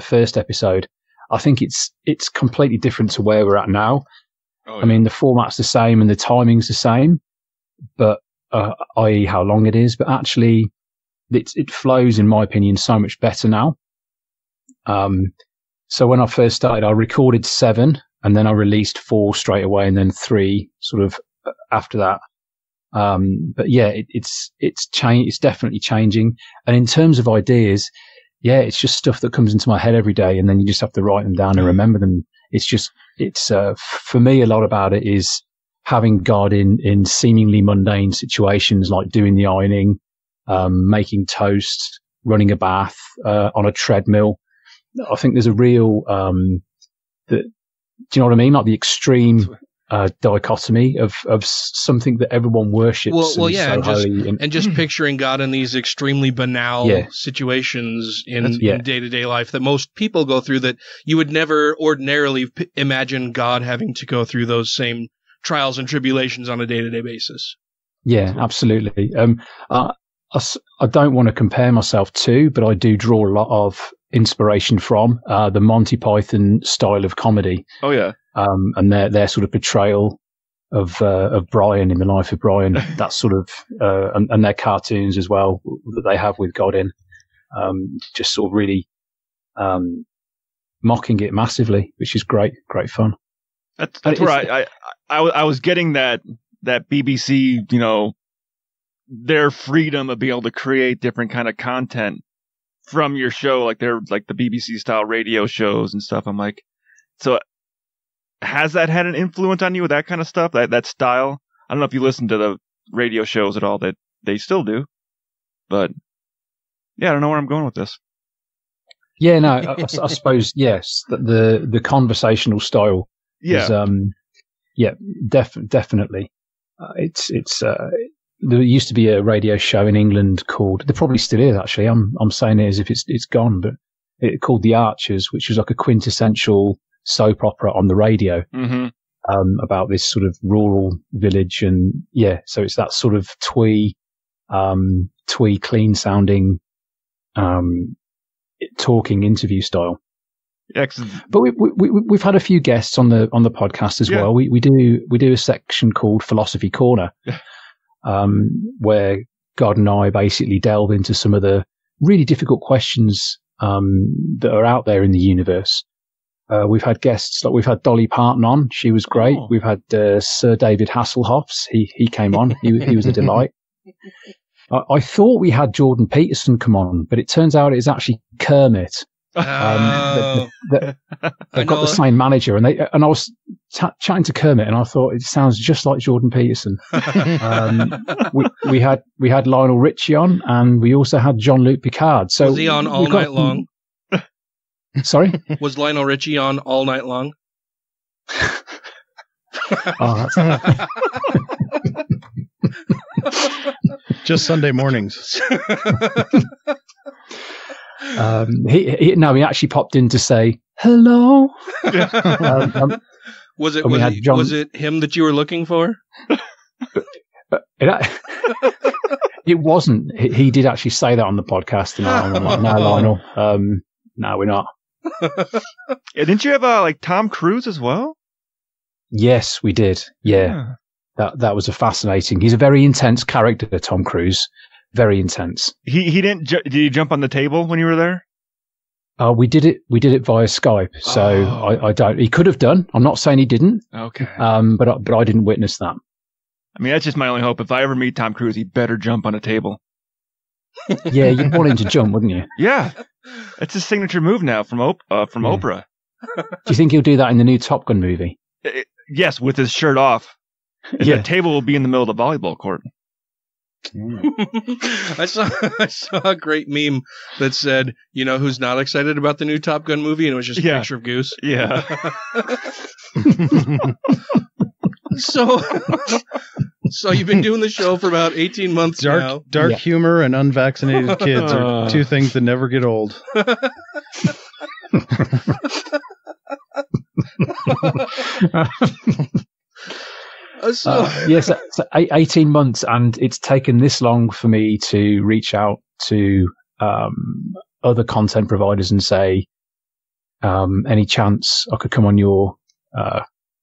first episode, I think it's completely different to where we're at now. Oh, yeah. I mean, the format's the same and the timing's the same, but i.e. how long it is, but actually it flows, in my opinion, so much better now. So when I first started, I recorded 7 and then I released 4 straight away and then 3 sort of after that. But yeah, it's definitely changing. And in terms of ideas, yeah, it's just stuff that comes into my head every day, and then you just have to write them down and remember them. For me, a lot about it is having God in seemingly mundane situations, like doing the ironing, making toast, running a bath, on a treadmill. I think there's a real, do you know what I mean? Like the extreme dichotomy of something that everyone worships. Well, yeah, and just picturing God in these extremely banal situations in day-to-day life that most people go through, that you would never ordinarily imagine God having to go through those same trials and tribulations on a day-to-day basis. Yeah, absolutely. I don't want to compare myself to, but I do draw a lot of inspiration from the Monty Python style of comedy. Oh yeah. And their sort of portrayal of Brian in the life of Brian, that sort of, and their cartoons as well that they have with God in, just sort of really mocking it massively, which is great fun. That's where I was getting that BBC, their freedom of being able to create different kind of content from your show, like they're like the BBC style radio shows and stuff. I'm like, so has that had an influence on you with that kind of stuff, that style? I don't know if you listen to the radio shows at all, that they still do, but yeah, I don't know where I'm going with this. Yeah, no, I suppose, yes, the conversational style is, definitely. It's there used to be a radio show in England called, there probably still is actually, I'm saying it as if it's gone, but it called The Archers, which was like a quintessential soap opera on the radio. Mm-hmm. About this sort of rural village, and so it's that sort of twee, clean sounding, talking interview style. Excellent. But we've had a few guests on the podcast as well. We do a section called Philosophy Corner, where God and I basically delve into some of the really difficult questions that are out there in the universe. We've had guests, like we've had Dolly Parton on. She was great. Oh. We've had Sir David Hasselhoffs. He came on. He was a delight. I thought we had Jordan Peterson come on, but it turns out it's actually Kermit. They've got the same manager, and I was chatting to Kermit, and I thought it sounds just like Jordan Peterson. We had Lionel Richie on, and we also had Jean-Luc Picard. So was he on all night long? Sorry? Was Lionel Richie on all night long? Just Sunday mornings. He actually popped in to say hello. Was it him that you were looking for? It wasn't. He did actually say that on the podcast, and I'm like, no, Lionel, no, we're not. Didn't you have like Tom Cruise as well? Yes, we did. Yeah. That was a fascinating. He's a very intense character, Tom Cruise. Very intense. He didn't. Did you jump on the table when you were there? We did it via Skype. So I don't. He could have done. I'm not saying he didn't. Okay. But I didn't witness that. I mean, that's just my only hope. If I ever meet Tom Cruise, he better jump on a table. Yeah, you'd want him to jump, wouldn't you? Yeah, it's his signature move now from Oprah. Do you think he'll do that in the new Top Gun movie? Yes, with his shirt off. And the table will be in the middle of the volleyball court. I saw a great meme that said, "You know who's not excited about the new Top Gun movie?" And it was just a picture of Goose. Yeah. So you've been doing the show for about 18 months now. Dark humor and unvaccinated kids are two things that never get old. So 18 months, and it's taken this long for me to reach out to other content providers and say, any chance I could come on your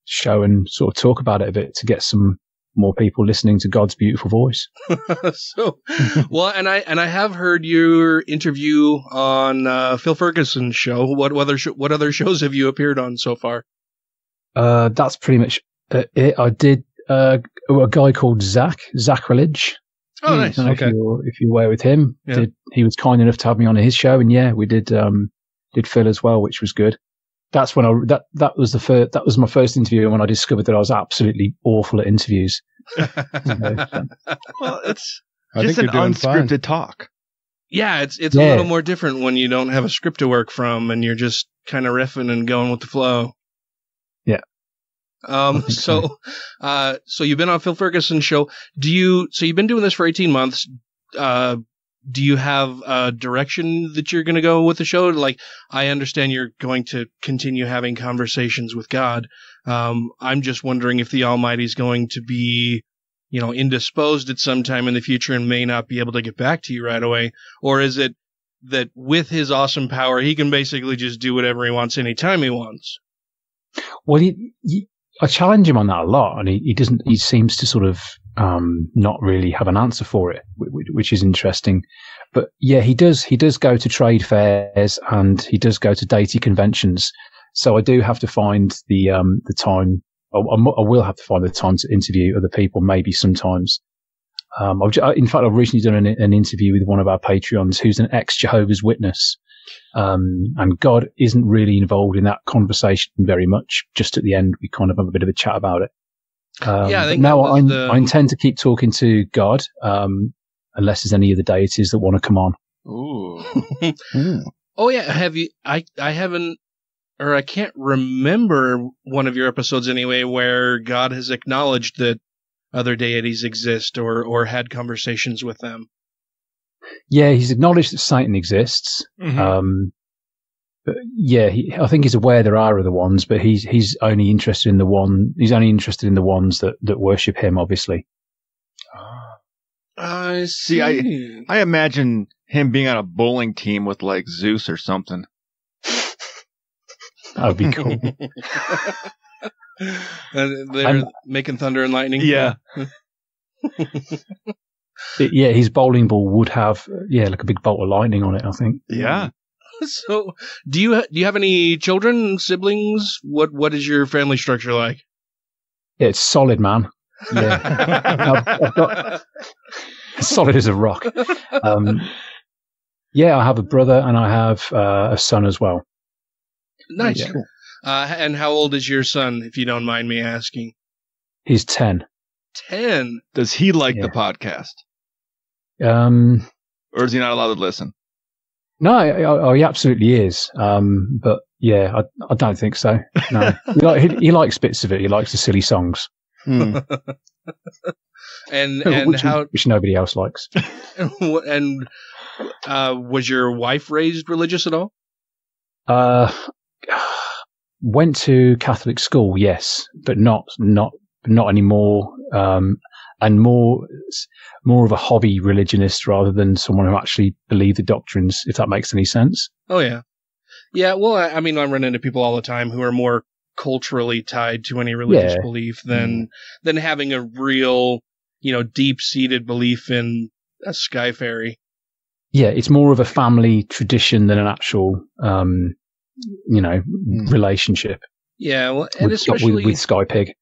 show and sort of talk about it a bit to get some more people listening to God's beautiful voice. And I have heard your interview on Phil Ferguson's show. What other shows have you appeared on so far? That's pretty much it. I did a guy called Sacrilege. Oh, nice. Okay. If you're aware with him, he was kind enough to have me on his show, and we did Phil as well, which was good. That's when that was my first interview, when I discovered that I was absolutely awful at interviews. Well, it's just an unscripted talk. Yeah, it's a little more different when you don't have a script to work from and you're just kind of riffing and going with the flow. Yeah. So you've been on Phil Ferguson's show. So you've been doing this for 18 months. Do you have a direction that you're going to go with the show? Like, I understand you're going to continue having conversations with God. I'm just wondering if the Almighty's going to be, indisposed at some time in the future and may not be able to get back to you right away. Or is it that with his awesome power, he can basically just do whatever he wants anytime he wants? Well, I challenge him on that a lot, and he doesn't. He seems to sort of not really have an answer for it, which is interesting. But yeah, he does go to trade fairs and he does go to deity conventions. So I do have to find the time. I will have to find the time to interview other people, maybe sometimes. In fact, I've recently done an interview with one of our Patreons who's an ex-Jehovah's Witness. And God isn't really involved in that conversation very much. Just at the end, we kind of have a bit of a chat about it. I think I intend to keep talking to God, unless there's any of the deities that want to come on. Ooh. Oh yeah, have you? I haven't, or I can't remember one of your episodes anyway where God has acknowledged that other deities exist or had conversations with them. Yeah, he's acknowledged that Satan exists. Mm-hmm. But yeah, I think he's aware there are other ones, but he's only interested in the one. He's only interested in the ones that worship him, obviously. I see. I imagine him being on a bowling team with like Zeus or something. That would be cool. They're making thunder and lightning. Yeah. Yeah, his bowling ball would have like a big bolt of lightning on it, I think. Yeah. So, do you have any children, siblings? What is your family structure like? Yeah, it's solid, man. Yeah, I've got solid as a rock. Yeah, I have a brother and I have a son as well. Nice. Yeah. Cool. And how old is your son, if you don't mind me asking? He's 10. 10. Does he like the podcast? Or is he not allowed to listen? No, he absolutely is. But yeah, I don't think so. No, he likes bits of it. He likes the silly songs. And which nobody else likes. And was your wife raised religious at all? Went to Catholic school, yes, but not anymore. And more of a hobby religionist rather than someone who actually believed the doctrines, if that makes any sense. Oh, yeah. Yeah, well, I mean, I run into people all the time who are more culturally tied to any religious belief than having a real, deep-seated belief in a sky fairy. Yeah, it's more of a family tradition than an actual, relationship. Yeah, well, and especially with Sky Pig.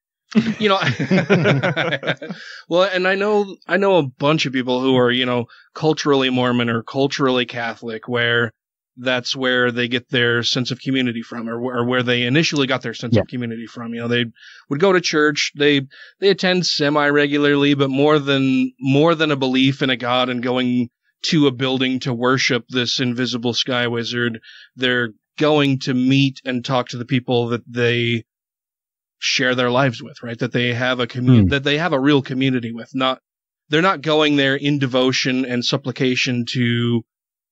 Well, and I know a bunch of people who are, culturally Mormon or culturally Catholic, where that's where they get their sense of community from, or where they initially got their sense of community from. They would go to church, they attend semi-regularly, but more than a belief in a god and going to a building to worship this invisible sky wizard, they're going to meet and talk to the people that they share their lives with, right? That they have a that they have a real community with. They're not going there in devotion and supplication to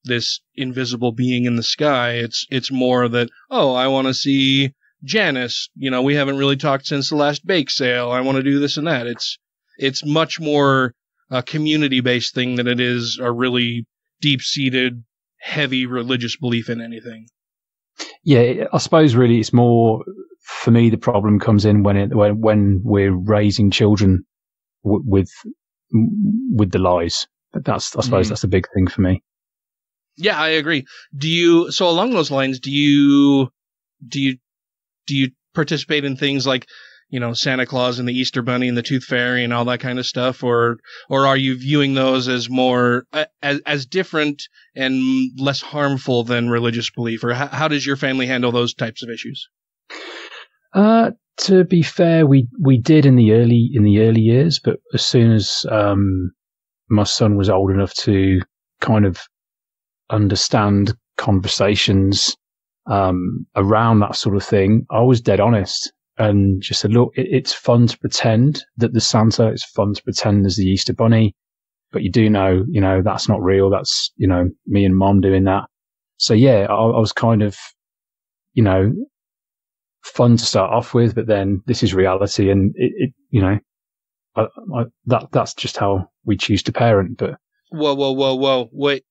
this invisible being in the sky. It's more that, I want to see Janice. We haven't really talked since the last bake sale. I want to do this and that. It's much more a community-based thing than it is a really deep-seated, heavy religious belief in anything. Yeah, I suppose really it's more, for me, the problem comes in when we're raising children with the lies. I suppose that's the big thing for me. Yeah, I agree. So along those lines, do you participate in things like, Santa Claus and the Easter Bunny and the Tooth Fairy and all that kind of stuff, or are you viewing those as more as different and less harmful than religious belief, or how does your family handle those types of issues? To be fair, we did in the early years, but as soon as my son was old enough to kind of understand conversations around that sort of thing, I was dead honest and just said, look, it's fun to pretend that there's Santa. It's fun to pretend there's the Easter Bunny, but you do know, that's not real. That's, me and Mom doing that. So yeah, I was kind of, fun to start off with, but then this is reality, and that's just how we choose to parent. But whoa, wait,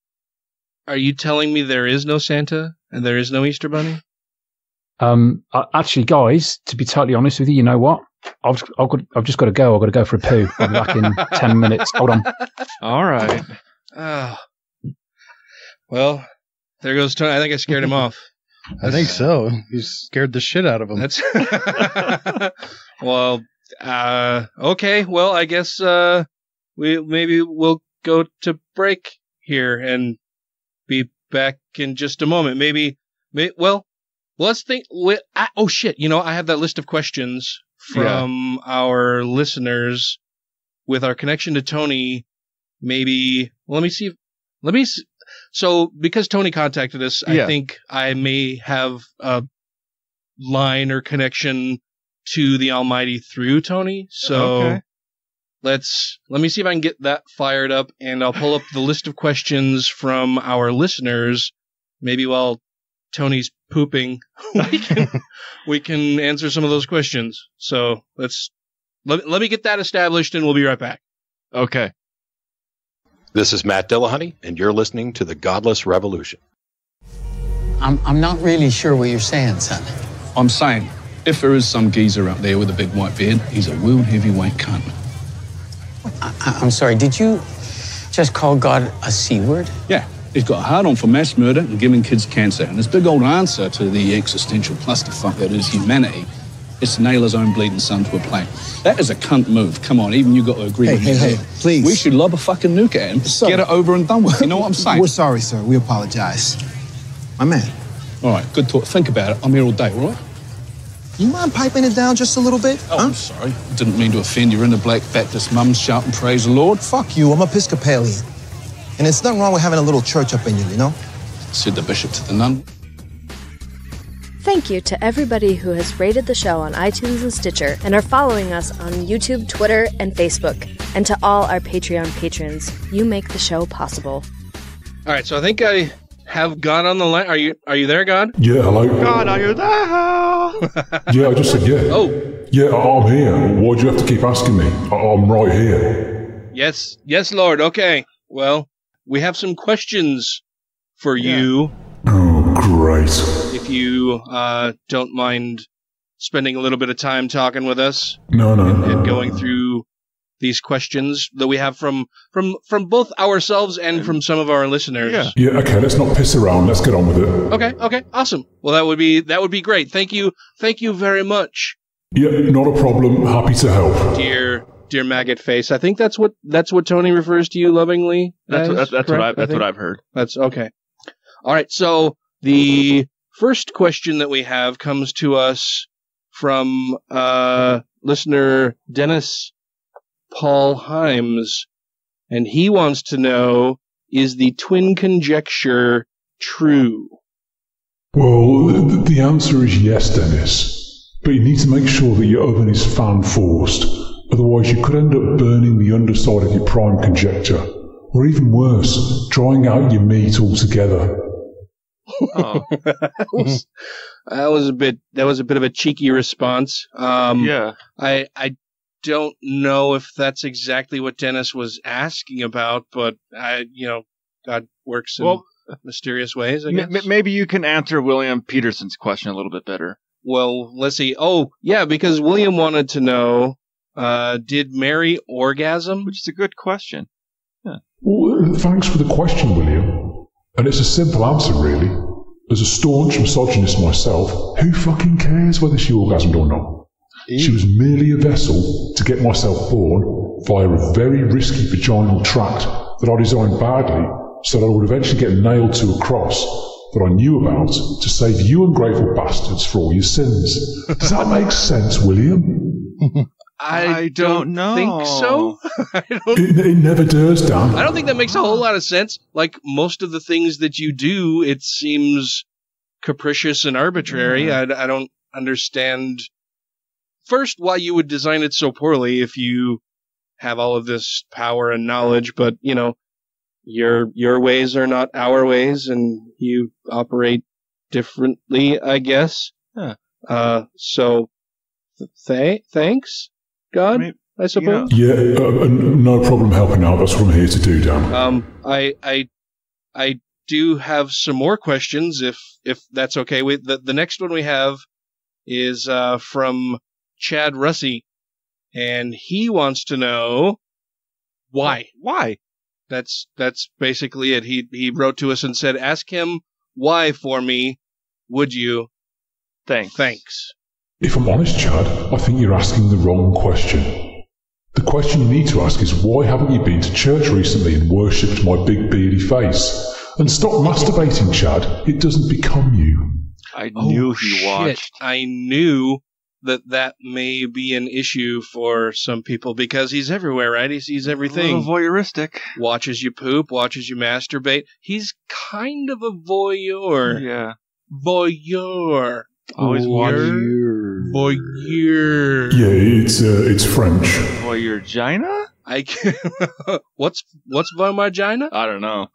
are you telling me there is no Santa and there is no Easter Bunny? Actually, guys, to be totally honest with you, you know what? I've just got to go. I've got to go for a poo. I'll be back in 10 minutes. Hold on. All right. Well, there goes Tony. I think I scared him off. I think so. You scared the shit out of him. That's well. Okay. Well, I guess we'll go to break here and be back in just a moment. Well, let's think. Oh shit! I have that list of questions from our listeners with our connection to Tony. Maybe. Well, let me see. So, because Tony contacted us, I think I may have a line or connection to the Almighty through Tony. So, let me see if I can get that fired up, and I'll pull up the list of questions from our listeners. Maybe while Tony's pooping, we can answer some of those questions. So let me get that established, and we'll be right back. Okay. This is Matt Dillahunty, and you're listening to The Godless Revolution. I'm not really sure what you're saying, son. I'm saying, if there is some geezer out there with a big white beard, he's a world heavyweight cunt. I'm sorry, did you just call God a C word? Yeah, he's got a hard-on for mass murder and giving kids cancer. And his big old answer to the existential clusterfuck that is humanity is to nail his own bleeding son to a plank. That is a cunt move. Come on, even you got to agree with me. Hey, please. We should lob a fucking nuke at him. Sir. Get it over and done with. You know what I'm saying? We're sorry, sir. We apologize. My man. All right, good talk. Think about it. I'm here all day, all right? You mind piping it down just a little bit? Oh, I'm sorry. Didn't mean to offend your inner black Baptist mums shouting praise the Lord. Fuck you. I'm Episcopalian. And it's nothing wrong with having a little church up in you know? Said the bishop to the nun. Thank you to everybody who has rated the show on iTunes and Stitcher and are following us on YouTube, Twitter, and Facebook. And to all our Patreon patrons, you make the show possible. All right, so I think I have God on the line. Are you there, God? Yeah, hello. God, are you there? Yeah, I just said yeah. Oh. Yeah, I'm here. Why do you have to keep asking me? I'm right here. Yes, Lord. Okay. Well, we have some questions for you. Oh, great. If you don't mind spending a little bit of time talking with us. No. And going through these questions that we have from both ourselves and from some of our listeners. Yeah, okay, let's not piss around. Let's get on with it. Okay, awesome. Well, that would be great. Thank you very much. Yeah, not a problem. Happy to help. Dear maggot face. I think that's what Tony refers to you lovingly. That's what I've heard. That's okay. All right, so the first question that we have comes to us from listener Dennis Paul Himes, and he wants to know, is the twin conjecture true? Well, the answer is yes, Dennis. But you need to make sure that your oven is fan-forced. Otherwise, you could end up burning the underside of your prime conjecture. Or even worse, drying out your meat altogether. Oh. that was a bit of a cheeky response. Yeah. I don't know if that's exactly what Dennis was asking about, but God works in mysterious ways, I guess. Maybe you can answer William Peterson's question a little bit better. Well, let's see. Oh, yeah, because William wanted to know, did Mary orgasm? Which is a good question. Yeah. Well, thanks for the question, William. And it's a simple answer, really. As a staunch misogynist myself, who fucking cares whether she orgasmed or not? She was merely a vessel to get myself born via a very risky vaginal tract that I designed badly so that I would eventually get nailed to a cross that I knew about to save you ungrateful bastards for all your sins. Does that make sense, William? I don't think so. It never does, Dan. I don't think that makes a whole lot of sense. Like most of the things that you do, it seems capricious and arbitrary. I don't understand. First, why you would design it so poorly if you have all of this power and knowledge, but, your ways are not our ways, and you operate differently, I guess. Huh. So, thanks, God, I suppose? No problem helping out. That's what I'm here to do, Dan. I do have some more questions, if that's okay. The next one we have is from Chad Russey, and he wants to know why. Why? That's basically it. He wrote to us and said, "Ask him why for me, would you?" Thanks. If I'm honest, Chad, I think you're asking the wrong question. The question you need to ask is, why haven't you been to church recently and worshipped my big beardy face? And stop masturbating, Chad. It doesn't become you. I knew he watched. I knew that may be an issue for some people because he's everywhere, right? He sees everything. A little voyeuristic. Watches you poop, watches you masturbate. He's kind of a voyeur. Yeah. Voyeur. Always voyeur. Yeah, it's French. Voyeurgina? What's vagina? I don't know.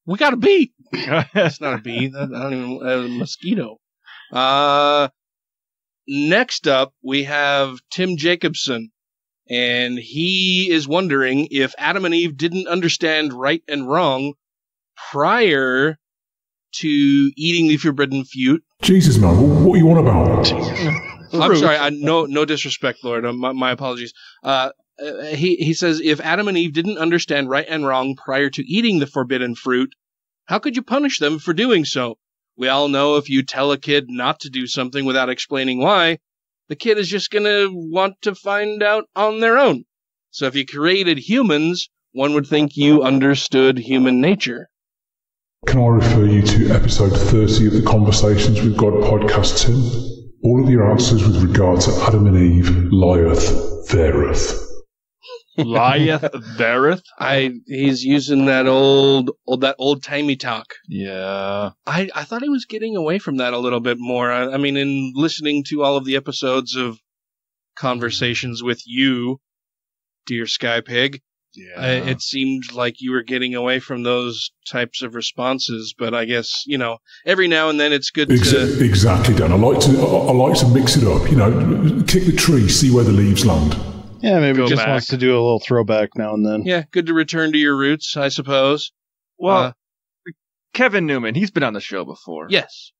We got a bee. That's not a bee. I don't even a mosquito. Next up, we have Tim Jacobson, and he is wondering if Adam and Eve didn't understand right and wrong prior to eating the forbidden fruit. Jesus, man, what are you on about? I'm sorry. No disrespect, Lord. My apologies. He says, if Adam and Eve didn't understand right and wrong prior to eating the forbidden fruit, how could you punish them for doing so? We all know if you tell a kid not to do something without explaining why, the kid is just going to want to find out on their own. So if you created humans, one would think you understood human nature. Can I refer you to episode 30 of the Conversations with God podcast, Tim? All of your answers with regard to Adam and Eve lieth thereth. Lieth thereth? He's using that old timey talk. Yeah. I thought he was getting away from that a little bit more. I mean, in listening to all of the episodes of Conversations with you, dear Sky Pig, it seemed like you were getting away from those types of responses. But I guess, every now and then it's good to... Exactly, Dan. I like to mix it up. Kick the tree, see where the leaves land. Yeah, maybe he just wants to do a little throwback now and then. Yeah, good to return to your roots, I suppose. Well, Kevin Newman, he's been on the show before. Yes.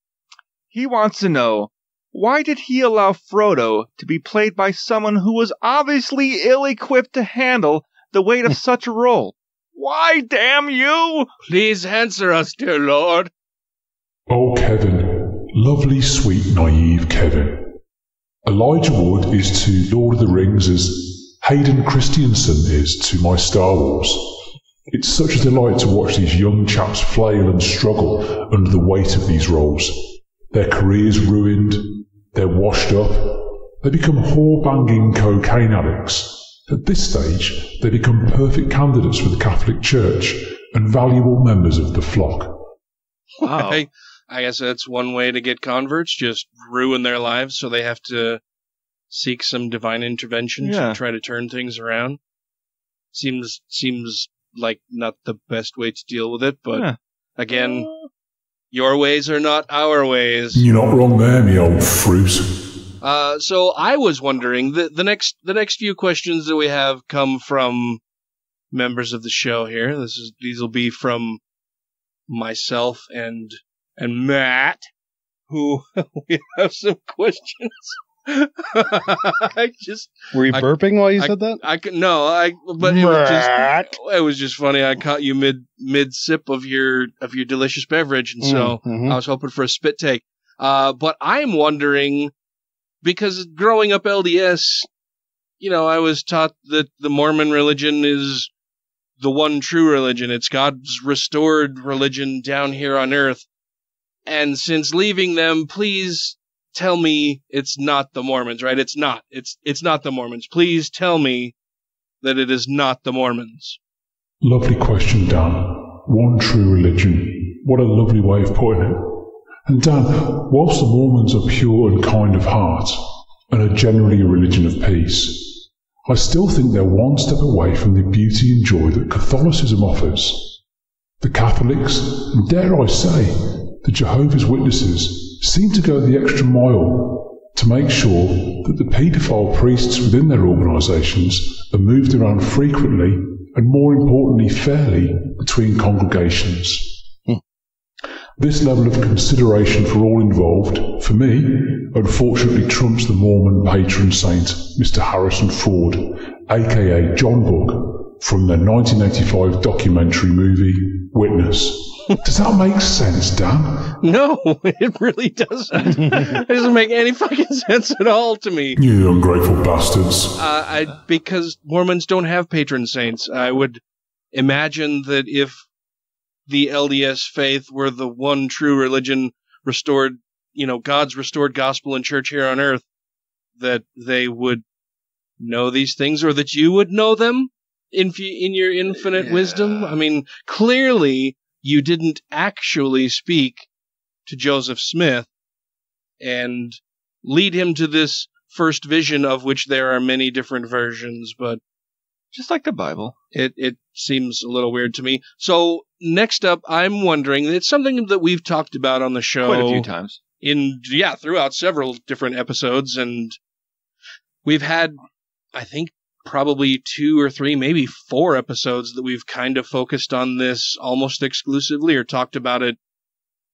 He wants to know, why did he allow Frodo to be played by someone who was obviously ill-equipped to handle the weight of such a role? Why, damn you? Please answer us, dear Lord. Oh, Kevin. Lovely, sweet, naive Kevin. Elijah Wood is to Lord of the Rings as Hayden Christensen is to my Star Wars. It's such a delight to watch these young chaps flail and struggle under the weight of these roles. Their careers ruined, they're washed up, they become whore-banging cocaine addicts. At this stage, they become perfect candidates for the Catholic Church and valuable members of the flock. Wow. I guess that's one way to get converts, just ruin their lives so they have to seek some divine intervention to try to turn things around. Seems like not the best way to deal with it, but again, your ways are not our ways. You're not wrong there, me old fruit. So I was wondering, the next few questions that we have come from members of the show here. These will be from myself and Matt, who we have some questions. Were you burping while you said that? But it was just funny. I caught you mid sip of your delicious beverage, and so I was hoping for a spit take. But I'm wondering, because growing up LDS, I was taught that the Mormon religion is the one true religion. It's God's restored religion down here on earth. And since leaving them, please tell me it's not the Mormons, right? It's not. It's not the Mormons. Please tell me that it is not the Mormons. Lovely question, Dan. One true religion. What a lovely way of putting it. And Dan, whilst the Mormons are pure and kind of heart, and are generally a religion of peace, I still think they're one step away from the beauty and joy that Catholicism offers. The Catholics, and dare I say, the Jehovah's Witnesses, seem to go the extra mile to make sure that the paedophile priests within their organisations are moved around frequently and, more importantly, fairly between congregations. This level of consideration for all involved, for me, unfortunately trumps the Mormon patron saint, Mr. Harrison Ford, aka John Book, from their 1985 documentary movie, Witness. Does that make sense, Dan? No, it really doesn't. It doesn't make any fucking sense at all to me. You ungrateful bastards. Because Mormons don't have patron saints. I would imagine that if the LDS faith were the one true religion restored, God's restored gospel and church here on earth, that they would know these things, or that you would know them in your infinite wisdom. I mean, clearly you didn't actually speak to Joseph Smith and lead him to this first vision, of which there are many different versions, but just like the Bible. It seems a little weird to me. So next up, I'm wondering, it's something that we've talked about on the show quite a few times. Throughout several different episodes, and we've had, I think, probably 2 or 3, maybe 4 episodes that we've kind of focused on this almost exclusively, or talked about it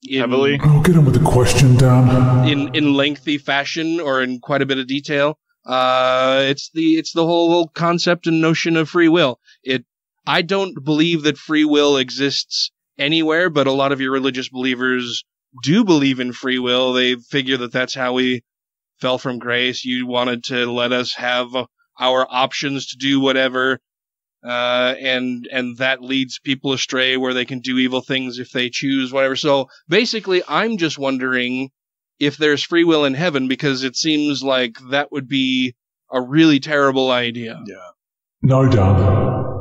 heavily. Oh, get on with the question, Dan. In lengthy fashion, or in quite a bit of detail. It's the whole concept and notion of free will. I don't believe that free will exists anywhere, but a lot of your religious believers do believe in free will. They figure that that's how we fell from grace. You wanted to let us have our options to do whatever, and that leads people astray where they can do evil things if they choose whatever. So basically, I'm just wondering if there's free will in heaven, because it seems like that would be a really terrible idea. Yeah. No, Dan.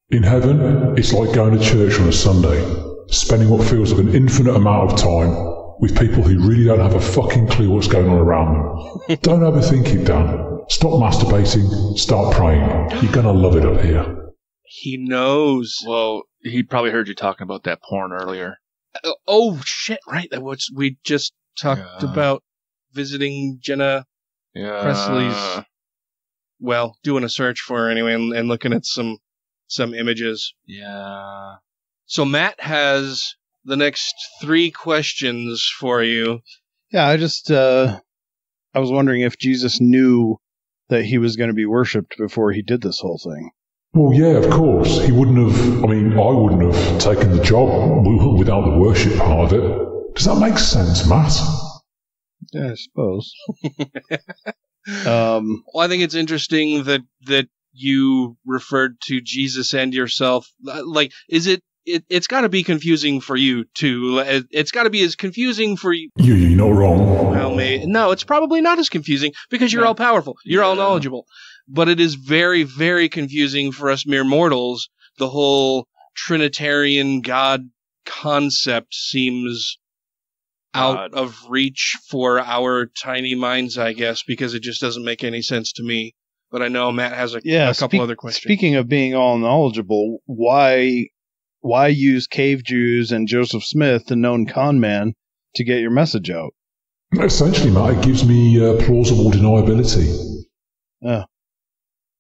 In heaven, it's like going to church on a Sunday, spending what feels like an infinite amount of time with people who really don't have a fucking clue what's going on around them. Don't overthink it, Dan. Stop masturbating, start praying. You're gonna love it up here. He knows. Well, he probably heard you talking about that porn earlier. Oh, shit, right. We just talked about visiting Jenna Presley's, doing a search for her anyway, and looking at some images. Yeah. So Matt has the next 3 questions for you. Yeah, I was wondering if Jesus knew that he was going to be worshipped before he did this whole thing. Well, yeah, of course. He wouldn't have, I wouldn't have taken the job without the worship part of it. Does that make sense, Matt? Yeah, I suppose. Well, I think it's interesting that you referred to Jesus and yourself. Like, it's got to be confusing for you, too. It's got to be as confusing for you. You're not wrong. Well, no, it's probably not as confusing, because you're all powerful. You're all knowledgeable. But it is very, very confusing for us mere mortals. The whole Trinitarian God concept seems out of reach for our tiny minds, I guess, because it just doesn't make any sense to me. But I know Matt has a couple other questions. Speaking of being all knowledgeable, why use cave Jews and Joseph Smith, the known con man, to get your message out? Essentially, Matt, it gives me plausible deniability.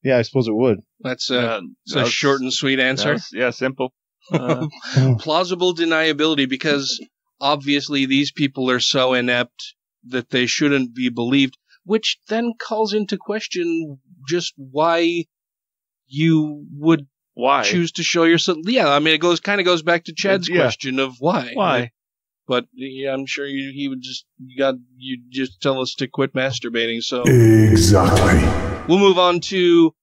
Yeah, I suppose it would. That's a short and sweet answer. Simple. Plausible deniability, because obviously these people are so inept that they shouldn't be believed, which then calls into question just why you would choose to show yourself. Yeah, I mean, it goes back to Chad's question of why. Why? But yeah, I'm sure he would you just tell us to quit masturbating. So exactly. We'll move on to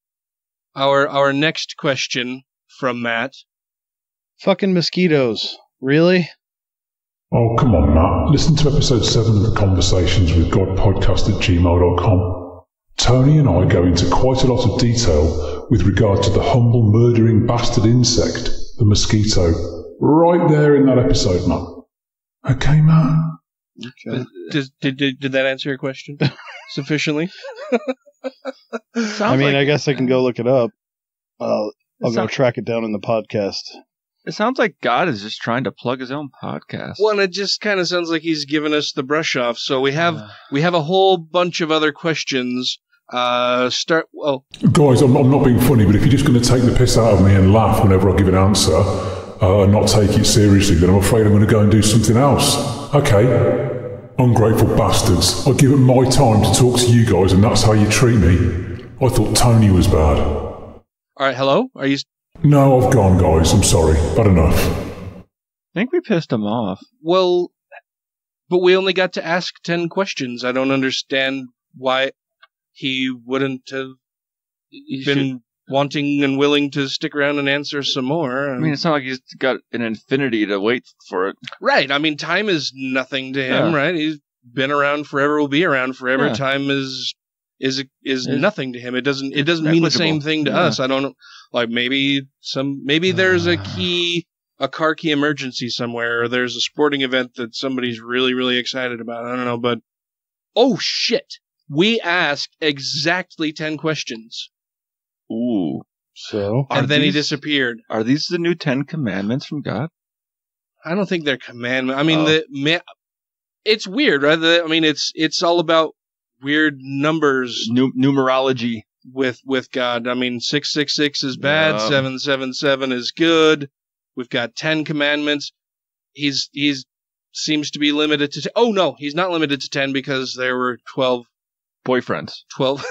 our next question from Matt. Fucking mosquitoes, really? Oh, come on, Matt. Listen to episode 7 of the Conversations with God podcast at gmail.com. Tony and I go into quite a lot of detail with regard to the humble murdering bastard insect, the mosquito, right there in that episode, Matt. Okay, Matt? Okay. Did that answer your question sufficiently? I guess I can go look it up. I'll go track it down in the podcast. It sounds like God is just trying to plug his own podcast. Well, and it just kind of sounds like he's giving us the brush off. So we have a whole bunch of other questions. Guys, I'm not being funny, but if you're just going to take the piss out of me and laugh whenever I give an answer and not take it seriously, then I'm afraid I'm going to go and do something else. Okay. Ungrateful bastards. I give it my time to talk to you guys, and that's how you treat me. I thought Tony was bad. All right, hello? Are you... No, I've gone, guys. I'm sorry. Bad enough. I think we pissed him off. Well, but we only got to ask 10 questions. I don't understand why he wouldn't have been wanting and willing to stick around and answer some more. I mean, it's not like he's got an infinity to wait for it. Right. I mean, time is nothing to him, right? He's been around forever, will be around forever. Yeah. Time is nothing to him. It doesn't mean the same thing to us. I don't know. Like maybe there's a car key emergency somewhere, or there's a sporting event that somebody's really, really excited about. I don't know, but oh shit. We asked exactly 10 questions. Ooh. So? And then he disappeared. Are these the new 10 commandments from God? I don't think they're commandments. I mean, it's weird, right? I mean, it's all about weird numbers. Numerology. With God. I mean, 666 is bad, 777 is good. We've got 10 commandments. He's seems to be limited to... Oh, no, he's not limited to 10 because there were 12... Boyfriends. 12...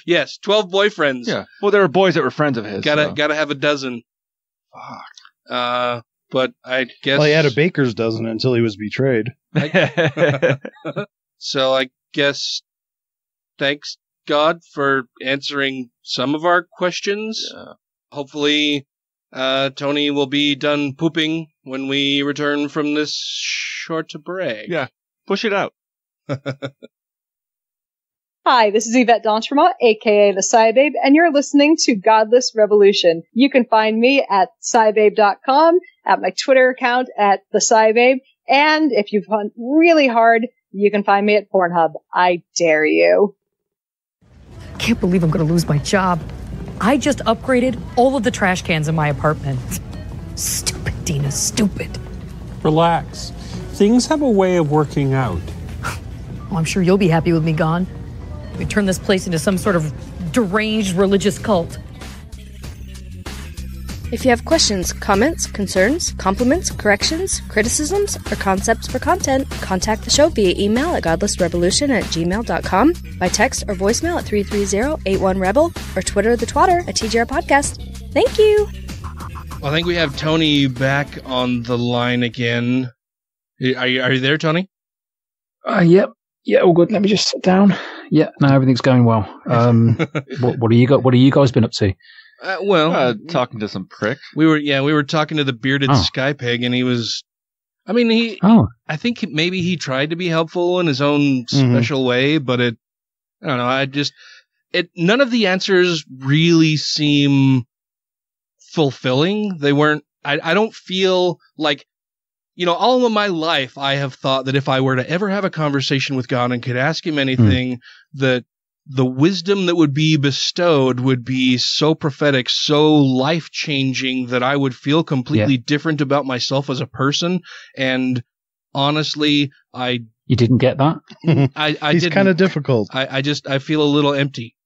Yes, 12 boyfriends. Yeah. Well, there were boys that were friends of his. Gotta have a dozen. Fuck. But I guess... Well, he had a baker's dozen until he was betrayed. So I guess thanks, God, for answering some of our questions. Yeah. Hopefully, Tony will be done pooping when we return from this short break. Yeah. Push it out. Hi, this is Yvette Dontremont, aka the SciBabe, and you're listening to Godless Revolution. You can find me at SciBabe.com, at my Twitter account at the SciBabe, and if you've hunt really hard, you can find me at Pornhub. I dare you. Can't believe I'm going to lose my job. I just upgraded all of the trash cans in my apartment. Stupid, Dina, stupid. Relax. Things have a way of working out. Oh, I'm sure you'll be happy with me gone. We turn this place into some sort of deranged religious cult. If you have questions, comments, concerns, compliments, corrections, criticisms, or concepts for content, contact the show via email at godlessrevolution@gmail.com, by text or voicemail at 330-81-REBEL, or Twitter the twatter at TGR Podcast. Thank you! I think we have Tony back on the line again. Are you there, Tony? Yep. Yeah, all good. Let me just sit down. Yeah, no, everything's going well. What are you guys been up to? Talking to some prick. We were talking to the bearded sky pig, and he was. I mean, I think maybe he tried to be helpful in his own special way, but I don't know. None of the answers really seem fulfilling. They weren't. I don't feel like. All of my life, I have thought that if I were to ever have a conversation with God and could ask him anything, that the wisdom that would be bestowed would be so prophetic, so life-changing that I would feel completely different about myself as a person. And honestly, You didn't get that? He's kind of difficult. I feel a little empty.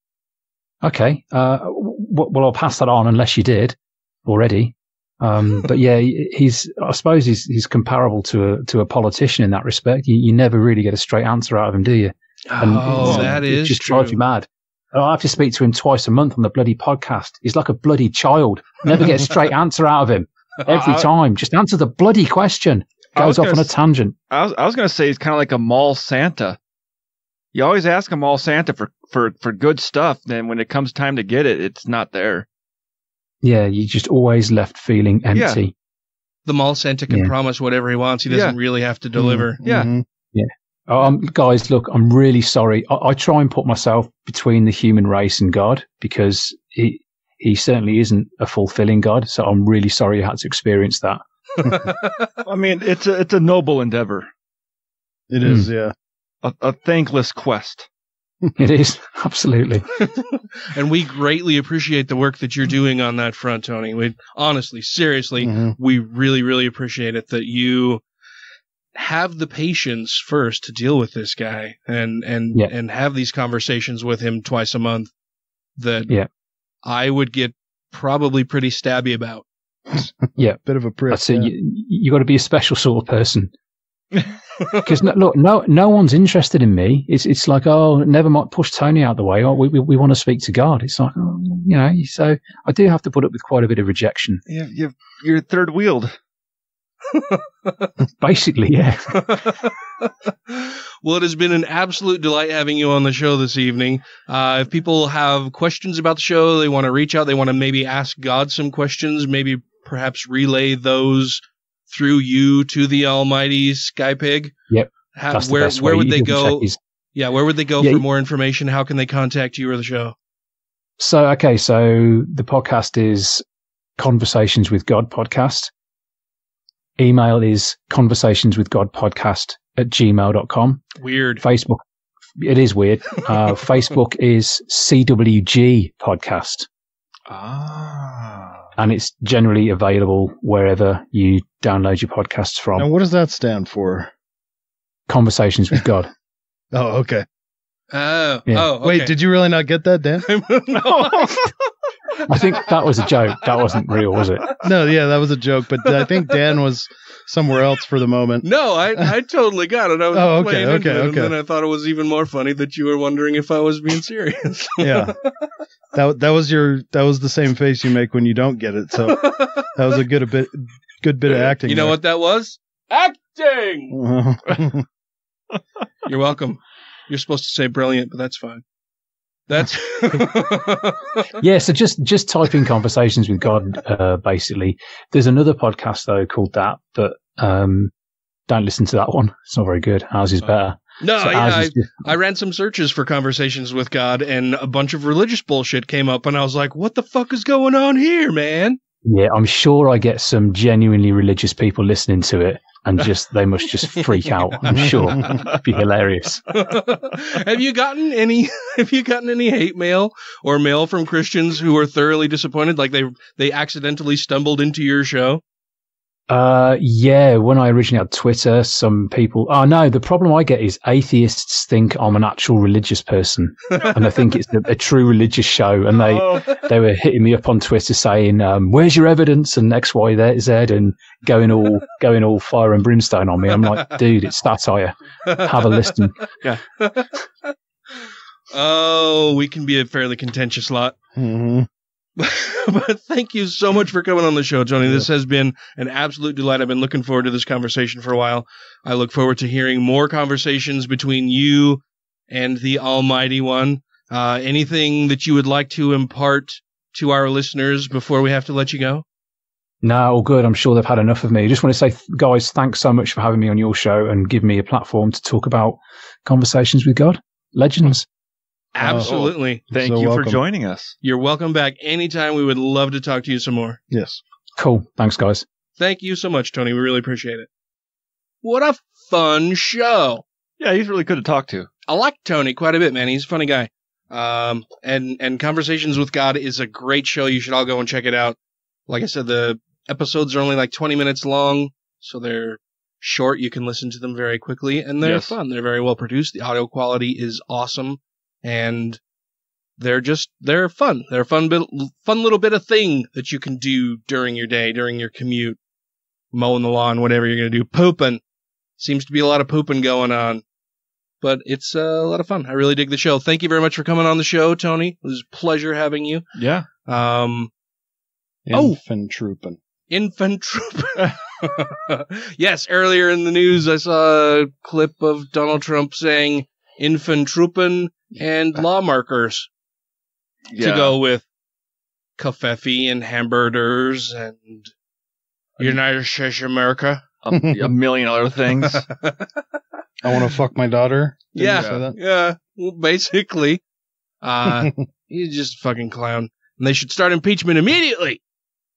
Okay. Well, I'll pass that on unless you did already. But yeah, I suppose he's comparable to a politician in that respect. You never really get a straight answer out of him, do you? And it just drives you mad. I have to speak to him twice a month on the bloody podcast. He's like a bloody child. Never get a straight answer out of him. Every time. Just answer the bloody question. Goes off on a tangent. I was going to say he's kind of like a mall Santa. You always ask a mall Santa for good stuff. Then when it comes time to get it, it's not there. Yeah, you just always left feeling empty. Yeah. The mall Santa can promise whatever he wants. He doesn't really have to deliver. Yeah. Guys, look, I'm really sorry. I try and put myself between the human race and God because he certainly isn't a fulfilling God. So I'm really sorry you had to experience that. I mean, it's a noble endeavor. It is, yeah. A thankless quest. It is, absolutely. And we greatly appreciate the work that you're doing on that front, Tony. We honestly, seriously, we really, really appreciate it that you have the patience first to deal with this guy and have these conversations with him twice a month that I would get probably pretty stabby about. Yeah. Bit of a prick. That's it. You got to be a special sort of person. Because no one's interested in me. It's like, oh, never mind, push Tony out the way. Oh, we want to speak to God. It's like, so I do have to put up with quite a bit of rejection. Yeah, you're third wheeled. Basically, yeah. Well, it has been an absolute delight having you on the show this evening. If people have questions about the show, they want to reach out, they want to maybe ask God some questions, maybe perhaps relay those through you to the almighty Sky Pig. Yep. Where would they go? Yeah, where would they go for more information? How can they contact you or the show? So the podcast is Conversations with God Podcast. Email is conversationswithgodpodcast@gmail.com. Weird. Facebook it is weird. Facebook is CWG Podcast. And it's generally available wherever you download your podcasts from. Now, what does that stand for? Conversations with God. Oh, okay. Oh, Yeah. okay. Wait, did you really not get that, Dan? I think that was a joke. That wasn't real, was it? No, yeah, that was a joke, but I think Dan was somewhere else for the moment. No, I totally got it. I was Oh, playing okay, into it, okay. and then I thought it was even more funny that you were wondering if I was being serious. Yeah. That was the same face you make when you don't get it. So that was a good bit of acting. You know what that was? Acting! Uh-huh. You're welcome. You're supposed to say brilliant, but that's fine. That's Yeah, so just type in Conversations with God, basically. There's another podcast, though, called that, but don't listen to that one. It's not very good. Ours is better. No, So yeah, ours is I ran some searches for Conversations with God, and a bunch of religious bullshit came up, and I was like, what the fuck is going on here, man? Yeah, I'm sure I get some genuinely religious people listening to it, and they must just freak out. I'm sure it'd be hilarious. Have you gotten any hate mail or mail from Christians who were thoroughly disappointed, like they accidentally stumbled into your show? Yeah, when I originally had Twitter, some people... Oh, no, the problem I get is atheists think I'm an actual religious person, and I think it's a true religious show, and they were hitting me up on Twitter saying, where's your evidence, and X, Y, Z, and going all fire and brimstone on me. I'm like, dude, it's satire. Have a listen. Yeah. Oh, we can be a fairly contentious lot. Mm-hmm. But thank you so much for coming on the show, Tony. This has been an absolute delight. I've been looking forward to this conversation for a while. I look forward to hearing more conversations between you and the Almighty One. Anything that you would like to impart to our listeners before we have to let you go? No, all good. I'm sure they've had enough of me. I just want to say, guys, thanks so much for having me on your show and give me a platform to talk about Conversations with God. Legends. Absolutely. Thank So you welcome. for joining us. You're welcome back anytime. We would love to talk to you some more. Yes. Cool. Thanks, guys. Thank you so much, Tony. We really appreciate it. What a fun show. Yeah, he's really good to talk to. I like Tony quite a bit, man. He's a funny guy. And Conversations with God is a great show. You should all go and check it out. Like I said, the episodes are only like 20 minutes long, so they're short. You can listen to them very quickly, and they're fun. They're very well produced. The audio quality is awesome, and they're fun. They're a fun little bit of thing that you can do during your day, during your commute, mowing the lawn, whatever you're going to do. Pooping. Seems to be a lot of pooping going on. But it's a lot of fun. I really dig the show. Thank you very much for coming on the show, Tony. It was a pleasure having you. Yeah. Infantropin. Yes, earlier in the news, I saw a clip of Donald Trump saying Infantropin and law markers to go with Covfefe and hamburgers and United States of America. A million other things. I want to fuck my daughter. Didn't you say that? Yeah. Well, basically, he's just a fucking clown, and they should start impeachment immediately.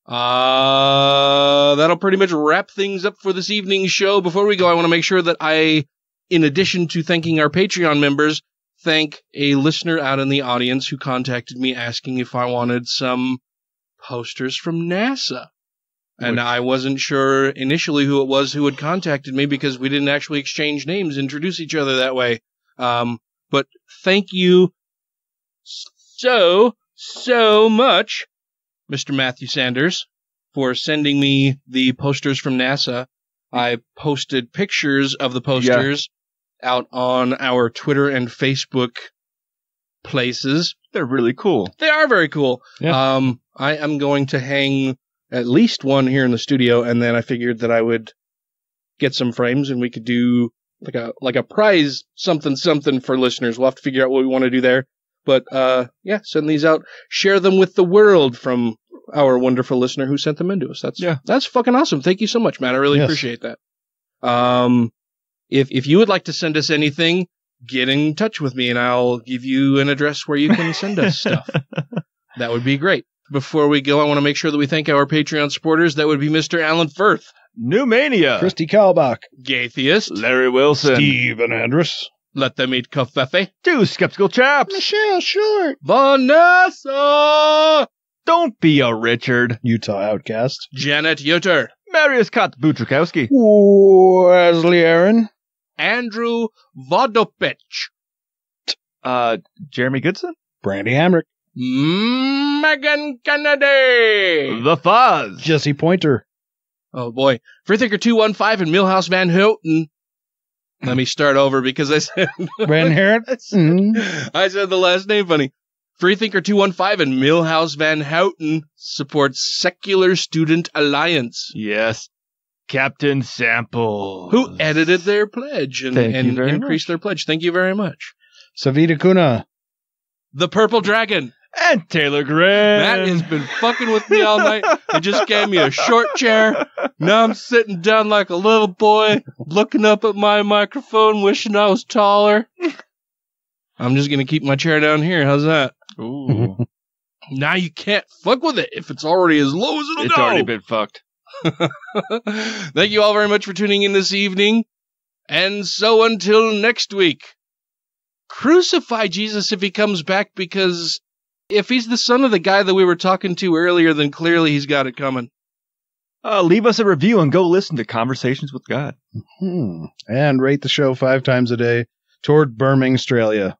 That'll pretty much wrap things up for this evening's show. Before we go, I want to make sure that I, in addition to thanking our Patreon members, thank a listener out in the audience who contacted me asking if I wanted some posters from NASA. And I wasn't sure initially who it was who had contacted me because we didn't actually exchange names, introduce each other that way. But thank you so much, Mr. Matthew Sanders, for sending me the posters from NASA. I posted pictures of the posters out on our Twitter and Facebook places. They're really cool. They are very cool. Yeah. I am going to hang at least one here in the studio, and then I figured that I would get some frames and we could do like a prize something for listeners. We'll have to figure out what we want to do there. But send these out. Share them with the world from our wonderful listener who sent them into us. That's fucking awesome. Thank you so much, man. I really appreciate that. If you would like to send us anything, get in touch with me and I'll give you an address where you can send us stuff. That would be great. Before we go, I want to make sure that we thank our Patreon supporters. That would be Mr. Alan Firth, Newmania, Christy Kalbach, Gaytheist, Larry Wilson, Steven Andrus, Let them eat covfefe. 2 skeptical chaps. Michelle Short. Vanessa. Don't be a Richard. Utah Outcast. Janet Yoder. Marius Kot Butrikowski. Wesley Aaron. Andrew Vodopich. Jeremy Goodson. Brandy Hamrick. Megan Kennedy. The Fuzz. Jesse Pointer. Oh boy. Freethinker 215 and Milhouse Van Houten. Let me start over because I said Van Houten. I said the last name funny. Freethinker 215 and Milhouse Van Houten supports Secular Student Alliance. Yes. Captain Sample. Who edited their pledge and increased their pledge. Thank you very much. Savita Kuna. The Purple Dragon. And Taylor Graham. Matt has been fucking with me all night. He just gave me a short chair. Now I'm sitting down like a little boy, looking up at my microphone, wishing I was taller. I'm just going to keep my chair down here. How's that? Ooh. Now you can't fuck with it if it's already as low as it'll go. It's already been fucked. Thank you all very much for tuning in this evening. And so until next week, crucify Jesus if he comes back, because if he's the son of the guy that we were talking to earlier, then clearly he's got it coming. Leave us a review and go listen to Conversations with God. And rate the show 5 times a day toward Birmingham, Australia.